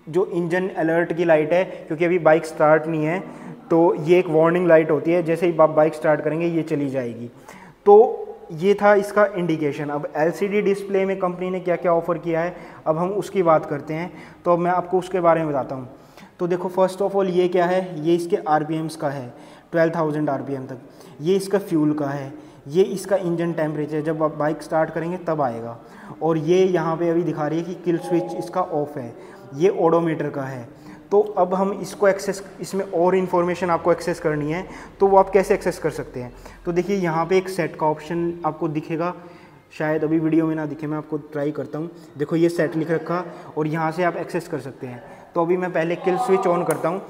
जो इंजन अलर्ट की लाइट है, क्योंकि अभी बाइक स्टार्ट नहीं है, तो ये एक वार्निंग लाइट होती है, जैसे ही आप बाइक स्टार्ट करेंगे ये चली जाएगी। तो ये था इसका इंडिकेशन। अब LCD डिस्प्ले में कंपनी ने क्या क्या ऑफ़र किया है अब हम उसकी बात करते हैं। तो अब मैं आपको उसके बारे में बताता हूँ। तो देखो, फर्स्ट ऑफ ऑल ये क्या है, ये इसके RPMs का है 12,000 RPM तक। ये इसका फ्यूल का है, ये इसका इंजन टेम्परेचर जब आप बाइक स्टार्ट करेंगे तब आएगा, और ये यहाँ पे अभी दिखा रही है कि किल स्विच इसका ऑफ है, ये ओडोमीटर का है। तो अब हम इसको एक्सेस, इसमें और इन्फॉर्मेशन आपको एक्सेस करनी है तो वो आप कैसे एक्सेस कर सकते हैं। तो देखिए यहाँ पे एक सेट का ऑप्शन आपको दिखेगा, शायद अभी वीडियो में ना दिखे, मैं आपको ट्राई करता हूँ। देखो ये सेट लिख रखा, और यहाँ से आप एक्सेस कर सकते हैं। तो अभी मैं पहले किल स्विच ऑन करता हूँ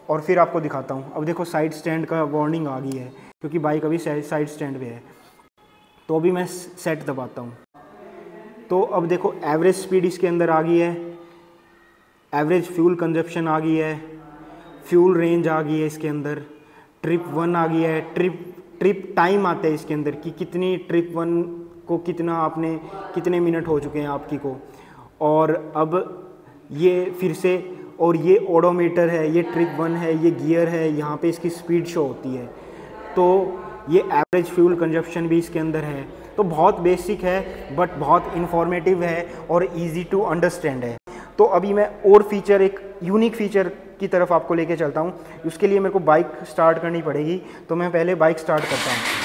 और फिर आपको दिखाता हूँ। अब देखो साइड स्टैंड का वार्निंग आ गई है, क्योंकि बाइक अभी साइड स्टैंड पे है। तो अभी मैं सेट दबाता हूँ, तो अब देखो एवरेज स्पीड इसके अंदर आ गई है, एवरेज फ्यूल कंजप्शन आ गई है, फ्यूल रेंज आ गई है इसके अंदर, ट्रिप 1 आ गई है, ट्रिप टाइम आता है इसके अंदर कि कितनी ट्रिप 1 को कितना आपने, कितने मिनट हो चुके हैं आपकी को। और अब ये फिर से, और ये ओडोमीटर है, ये ट्रिप 1 है, ये गियर है, यहाँ पे इसकी स्पीड शो होती है। तो ये एवरेज फ्यूल कंजप्शन भी इसके अंदर है। तो बहुत बेसिक है बट बहुत इन्फॉर्मेटिव है और इजी टू अंडरस्टैंड है। तो अभी मैं और फीचर, एक यूनिक फीचर की तरफ आपको लेके चलता हूँ। उसके लिए मेरे को बाइक स्टार्ट करनी पड़ेगी, तो मैं पहले बाइक स्टार्ट करता हूँ।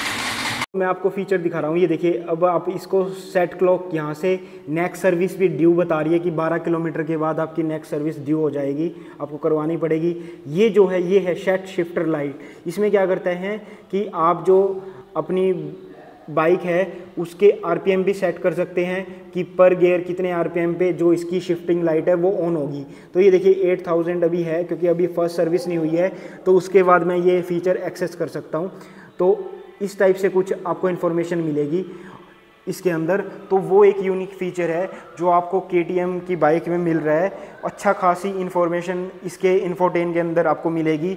मैं आपको फीचर दिखा रहा हूँ, ये देखिए। अब आप इसको सेट क्लॉक, यहाँ से नेक्स्ट सर्विस भी ड्यू बता रही है कि 12 किलोमीटर के बाद आपकी नेक्स्ट सर्विस ड्यू हो जाएगी, आपको करवानी पड़ेगी। ये जो है ये है सेट शिफ्टर लाइट। इसमें क्या करते हैं कि आप जो अपनी बाइक है उसके आरपीएम भी सेट कर सकते हैं कि पर गियर कितने आरपीएम पे जो इसकी शिफ्टिंग लाइट है वो ऑन होगी। तो ये देखिए 8000 अभी है, क्योंकि अभी फर्स्ट सर्विस नहीं हुई है, तो उसके बाद मैं ये फीचर एक्सेस कर सकता हूँ। तो इस टाइप से कुछ आपको इन्फॉर्मेशन मिलेगी इसके अंदर। तो वो एक यूनिक फीचर है जो आपको केटीएम की बाइक में मिल रहा है। अच्छा खासी इन्फॉर्मेशन इसके इन्फोटेन के अंदर आपको मिलेगी।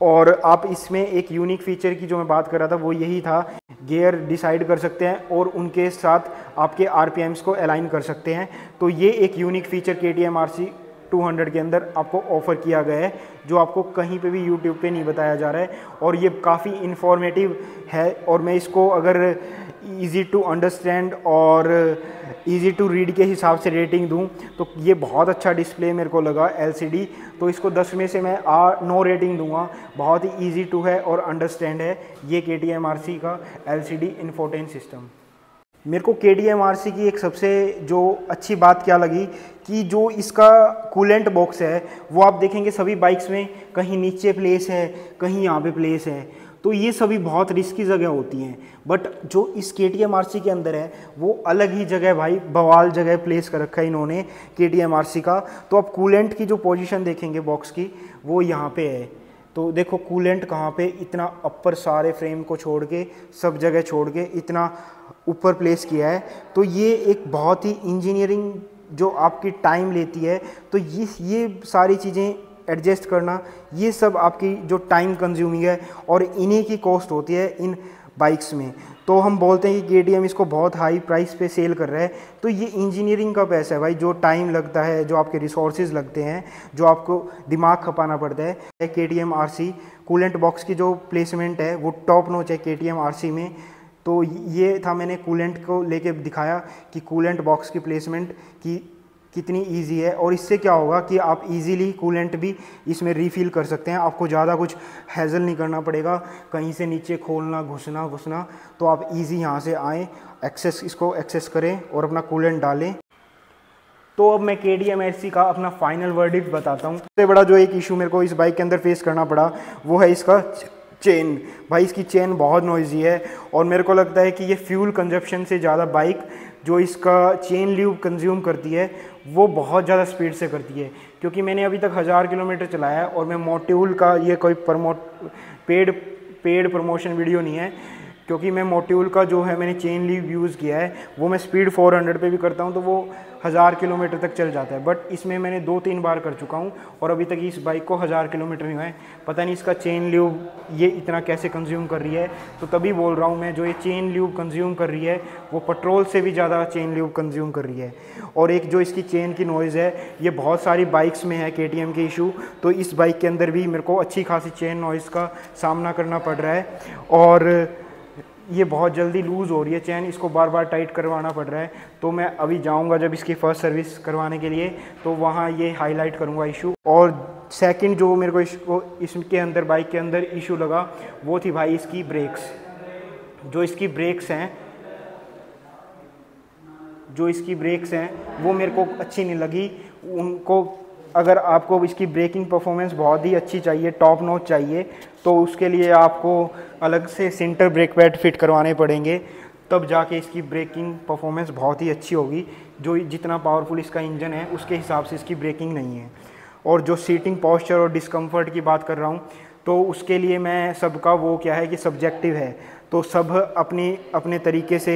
और आप इसमें एक यूनिक फीचर की जो मैं बात कर रहा था वो यही था, गियर डिसाइड कर सकते हैं और उनके साथ आपके आरपीएम्स को अलाइन कर सकते हैं। तो ये एक यूनिक फीचर केटीएम आरसी 200 के अंदर आपको ऑफ़र किया गया है, जो आपको कहीं पे भी यूट्यूब पे नहीं बताया जा रहा है। और ये काफ़ी इन्फॉर्मेटिव है, और मैं इसको अगर इजी टू अंडरस्टैंड और इजी टू रीड के हिसाब से रेटिंग दूं तो ये बहुत अच्छा डिस्प्ले मेरे को लगा एलसीडी। तो इसको 10 में से मैं 9 रेटिंग दूंगा। बहुत ही इजी टू है और अंडरस्टैंड है ये केटीएम आरसी का एलसीडी इन्फोटेन सिस्टम। मेरे को केटीएम आरसी की एक सबसे जो अच्छी बात क्या लगी कि जो इसका कूलेंट बॉक्स है वो आप देखेंगे सभी बाइक्स में कहीं नीचे प्लेस है, कहीं यहाँ पे प्लेस है। तो ये सभी बहुत रिस्की जगह होती हैं, बट जो इस केटीएम आरसी के अंदर है वो अलग ही जगह, भाई बवाल जगह प्लेस कर रखा है इन्होंने केटीएम आरसी का। तो आप कूलेंट की जो पोजीशन देखेंगे बॉक्स की वो यहाँ पे है। तो देखो कूलेंट कहाँ पे, इतना अपर सारे फ्रेम को छोड़ के, सब जगह छोड़ के इतना ऊपर प्लेस किया है। तो ये एक बहुत ही इंजीनियरिंग जो आपकी टाइम लेती है, तो ये सारी चीज़ें एडजस्ट करना, ये सब आपकी जो टाइम कंज्यूमिंग है और इन्हीं की कॉस्ट होती है इन बाइक्स में। तो हम बोलते हैं कि केटीएम इसको बहुत हाई प्राइस पे सेल कर रहा है, तो ये इंजीनियरिंग का पैसा है भाई। जो टाइम लगता है, जो आपके रिसोर्सेज लगते हैं, जो आपको दिमाग खपाना पड़ता है। केटीएम आरसी कूलेंट बॉक्स की जो प्लेसमेंट है वो टॉप नॉच है केटीएम आरसी में। तो ये था, मैंने कूलेंट को लेके दिखाया कि कूलेंट बॉक्स की प्लेसमेंट की कितनी इजी है। और इससे क्या होगा कि आप इजीली कूलेंट भी इसमें रीफिल कर सकते हैं। आपको ज़्यादा कुछ हैजल नहीं करना पड़ेगा, कहीं से नीचे खोलना घुसना। तो आप इजी यहाँ से आएँ, इसको एक्सेस करें और अपना कूलेंट डालें। तो अब मैं केटीएम आरसी का अपना फाइनल वर्डिक्ट बताता हूँ। सबसे बड़ा जो एक इशू मेरे को इस बाइक के अंदर फेस करना पड़ा वो है इसका चेन। भाई इसकी चेन बहुत नॉइजी है, और मेरे को लगता है कि ये फ्यूल कंजप्शन से ज़्यादा बाइक जो इसका चेन ल्यूब कंज्यूम करती है वो बहुत ज़्यादा स्पीड से करती है। क्योंकि मैंने अभी तक 1000 किलोमीटर चलाया है, और मैं मोट्यूल का, ये कोई पेड प्रमोशन वीडियो नहीं है, क्योंकि मैं मोट्यूल का जो है मैंने चेन ल्यूब यूज़ किया है, वो मैं स्पीड 400 पे भी करता हूँ तो वो 1000 किलोमीटर तक चल जाता है। बट इसमें मैंने 2-3 बार कर चुका हूँ और अभी तक इस बाइक को 1000 किलोमीटर नहीं हुआ है। पता नहीं इसका चेन ल्यूब ये इतना कैसे कंज्यूम कर रही है। तो तभी बोल रहा हूँ मैं, जो ये चेन ल्यूब कंज्यूम कर रही है वो पेट्रोल से भी ज़्यादा चेन ल्यूब कंज्यूम कर रही है। और एक जो इसकी चेन की नॉइज़ है, ये बहुत सारी बाइक्स में है केटीएम के इशू, तो इस बाइक के अंदर भी मेरे को अच्छी खासी चेन नॉइज़ का सामना करना पड़ रहा है। और ये बहुत जल्दी लूज़ हो रही है चैन, इसको बार बार टाइट करवाना पड़ रहा है। तो मैं अभी जाऊंगा जब इसकी फ़र्स्ट सर्विस करवाने के लिए, तो वहाँ ये हाईलाइट करूंगा इशू। और सेकंड जो मेरे को इसके अंदर, बाइक के अंदर इशू लगा वो थी भाई इसकी ब्रेक्स। जो इसकी ब्रेक्स हैं वो मेरे को अच्छी नहीं लगी। उनको, अगर आपको इसकी ब्रेकिंग परफॉर्मेंस बहुत ही अच्छी चाहिए, टॉप नॉच चाहिए, तो उसके लिए आपको अलग से सेंटर ब्रेक पैड फिट करवाने पड़ेंगे, तब जाके इसकी ब्रेकिंग परफॉर्मेंस बहुत ही अच्छी होगी। जो जितना पावरफुल इसका इंजन है उसके हिसाब से इसकी ब्रेकिंग नहीं है। और जो सीटिंग पोस्चर और डिस्कम्फर्ट की बात कर रहा हूँ, तो उसके लिए मैं सबका वो क्या है कि सब्जेक्टिव है, तो सब अपने तरीके से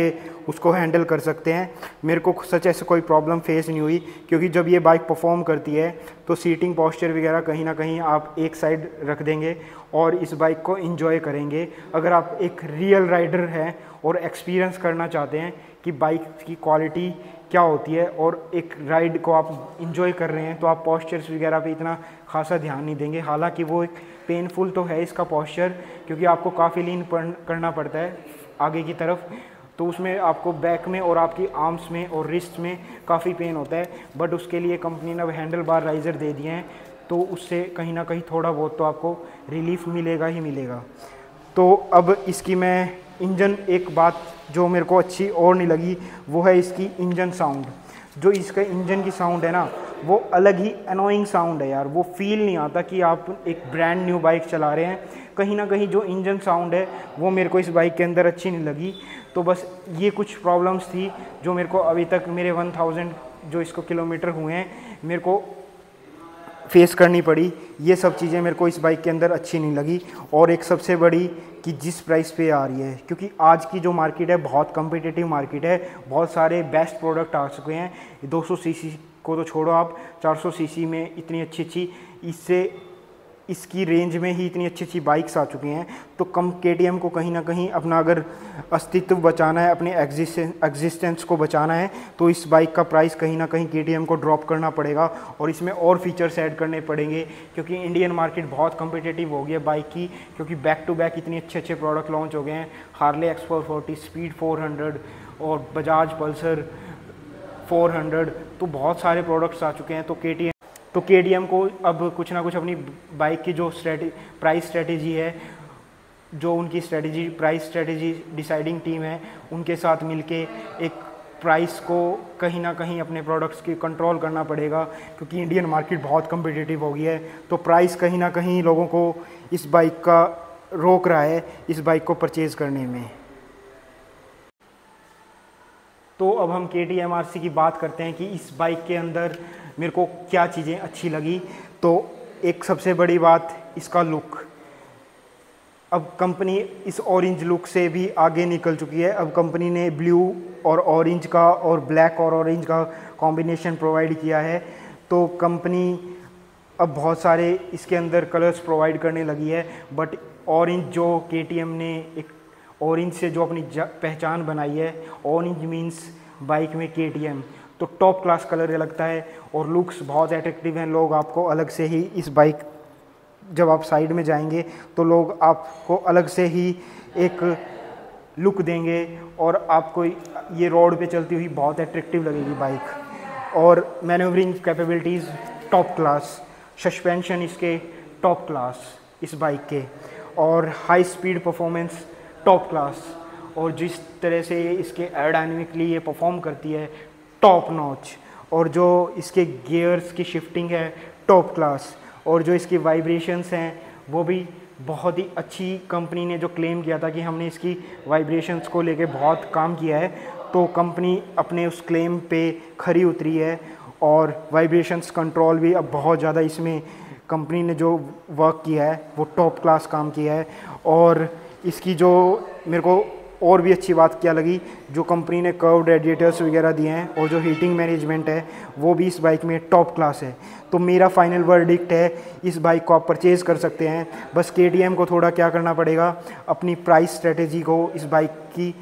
उसको हैंडल कर सकते हैं। मेरे को सच ऐसे कोई प्रॉब्लम फेस नहीं हुई, क्योंकि जब ये बाइक परफॉर्म करती है तो सीटिंग पोस्चर वगैरह कहीं ना कहीं आप एक साइड रख देंगे और इस बाइक को एंजॉय करेंगे। अगर आप एक रियल राइडर हैं और एक्सपीरियंस करना चाहते हैं कि बाइक की क्वालिटी क्या होती है और एक राइड को आप इंजॉय कर रहे हैं, तो आप पोस्चर्स वगैरह पे इतना खासा ध्यान नहीं देंगे। हालांकि वो एक पेनफुल तो है इसका पोस्चर, क्योंकि आपको काफ़ी लीन करना पड़ता है आगे की तरफ, तो उसमें आपको बैक में और आपकी आर्म्स में और रिस्ट में काफ़ी पेन होता है। बट उसके लिए कंपनी ने अब हैंडल बार राइज़र दे दिए हैं, तो उससे कहीं ना कहीं थोड़ा बहुत तो आपको रिलीफ मिलेगा ही मिलेगा। तो अब इसकी मैं इंजन, एक बात जो मेरे को अच्छी और नहीं लगी वो है इसकी इंजन साउंड। जो इसका इंजन की साउंड है ना, वो अलग ही अनोइंग साउंड है यार। वो फील नहीं आता कि आप एक ब्रांड न्यू बाइक चला रहे हैं। कहीं ना कहीं जो इंजन साउंड है वो मेरे को इस बाइक के अंदर अच्छी नहीं लगी। तो बस ये कुछ प्रॉब्लम्स थी जो मेरे को अभी तक मेरे 1000 जो इसको किलोमीटर हुए हैं मेरे को फेस करनी पड़ी। ये सब चीज़ें मेरे को इस बाइक के अंदर अच्छी नहीं लगी। और एक सबसे बड़ी कि जिस प्राइस पे आ रही है, क्योंकि आज की जो मार्केट है बहुत कम्पिटिटिव मार्केट है, बहुत सारे बेस्ट प्रोडक्ट आ चुके हैं। 200 सीसी को तो छोड़ो आप, 400 सीसी में इतनी अच्छी इसकी रेंज में ही इतनी अच्छी बाइक्स आ चुकी हैं। तो KTM को कहीं ना कहीं अपना अगर अस्तित्व बचाना है, अपने एग्जिस्टेंस को बचाना है, तो इस बाइक का प्राइस कहीं ना कहीं KTM को ड्रॉप करना पड़ेगा और इसमें और फीचर्स ऐड करने पड़ेंगे, क्योंकि इंडियन मार्केट बहुत कम्पिटिटिव हो गई है बाइक की। क्योंकि बैक टू बैक इतने अच्छे प्रोडक्ट लॉन्च हो गए हैं, हार्ले X440, स्पीड 400 और बजाज पल्सर 400, तो बहुत सारे प्रोडक्ट्स आ चुके हैं। तो KTM को अब कुछ ना कुछ अपनी बाइक की जो प्राइस स्ट्रेटेजी है, जो उनकी प्राइस स्ट्रेटेजी डिसाइडिंग टीम है, उनके साथ मिलके एक प्राइस को कहीं ना कहीं अपने प्रोडक्ट्स की कंट्रोल करना पड़ेगा, क्योंकि इंडियन मार्केट बहुत कम्पिटिटिव हो गई है। तो प्राइस कहीं ना कहीं लोगों को इस बाइक का रोक रहा है इस बाइक को परचेज़ करने में। तो अब हम KTM RC की बात करते हैं कि इस बाइक के अंदर मेरे को क्या चीज़ें अच्छी लगी। तो एक सबसे बड़ी बात इसका लुक। अब कंपनी इस ऑरेंज लुक से भी आगे निकल चुकी है। अब कंपनी ने ब्लू और ऑरेंज का और ब्लैक और ऑरेंज का कॉम्बिनेशन प्रोवाइड किया है। तो कंपनी अब बहुत सारे इसके अंदर कलर्स प्रोवाइड करने लगी है। बट ऑरेंज जो KTM ने एक ऑरेंज से जो अपनी पहचान बनाई है, ऑरेंज मीन्स बाइक में KTM, तो टॉप क्लास कलर लगता है और लुक्स बहुत अट्रैक्टिव हैं। लोग आपको अलग से ही इस बाइक, जब आप साइड में जाएंगे तो लोग आपको अलग से ही एक लुक देंगे और आपको ये रोड पे चलती हुई बहुत अट्रैक्टिव लगेगी बाइक। और manoeuvring capabilities top class, suspension इसके टॉप क्लास इस बाइक के, और high speed performance top class, और जिस तरह से इसके एरोडायनेमिकली ये परफॉर्म करती है टॉप नॉच, और जो इसके गियर्स की शिफ्टिंग है टॉप क्लास, और जो इसकी वाइब्रेशंस हैं वो भी बहुत ही अच्छी। कंपनी ने जो क्लेम किया था कि हमने इसकी वाइब्रेशंस को लेके बहुत काम किया है, तो कंपनी अपने उस क्लेम पे खरी उतरी है। और वाइब्रेशंस कंट्रोल भी अब बहुत ज़्यादा इसमें कंपनी ने जो वर्क किया है वो टॉप क्लास काम किया है। और इसकी जो मेरे को और भी अच्छी बात क्या लगी, जो कंपनी ने कर्व रेडिएटर्स वगैरह दिए हैं और जो हीटिंग मैनेजमेंट है वो भी इस बाइक में टॉप क्लास है। तो मेरा फाइनल वर्डिक्ट है, इस बाइक को आप परचेज़ कर सकते हैं। बस KTM को थोड़ा क्या करना पड़ेगा, अपनी प्राइस स्ट्रेटेजी को, इस बाइक की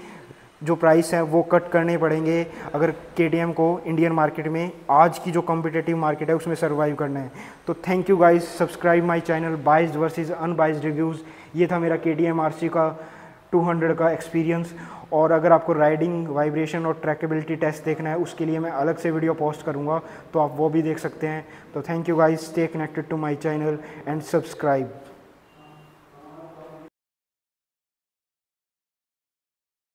जो प्राइस है वो कट करने पड़ेंगे अगर KTM को इंडियन मार्केट में, आज की जो कॉम्पिटिटिव मार्केट है उसमें सर्वाइव करना है। तो thank you guys, subscribe my channel biased versus unbiased reviews. ये था मेरा KTM RC का 200 का एक्सपीरियंस। और अगर आपको राइडिंग, वाइब्रेशन और ट्रैकेबिलिटी टेस्ट देखना है उसके लिए मैं अलग से वीडियो पोस्ट करूँगा, तो आप वो भी देख सकते हैं। तो thank you guys, stay connected to my channel and subscribe.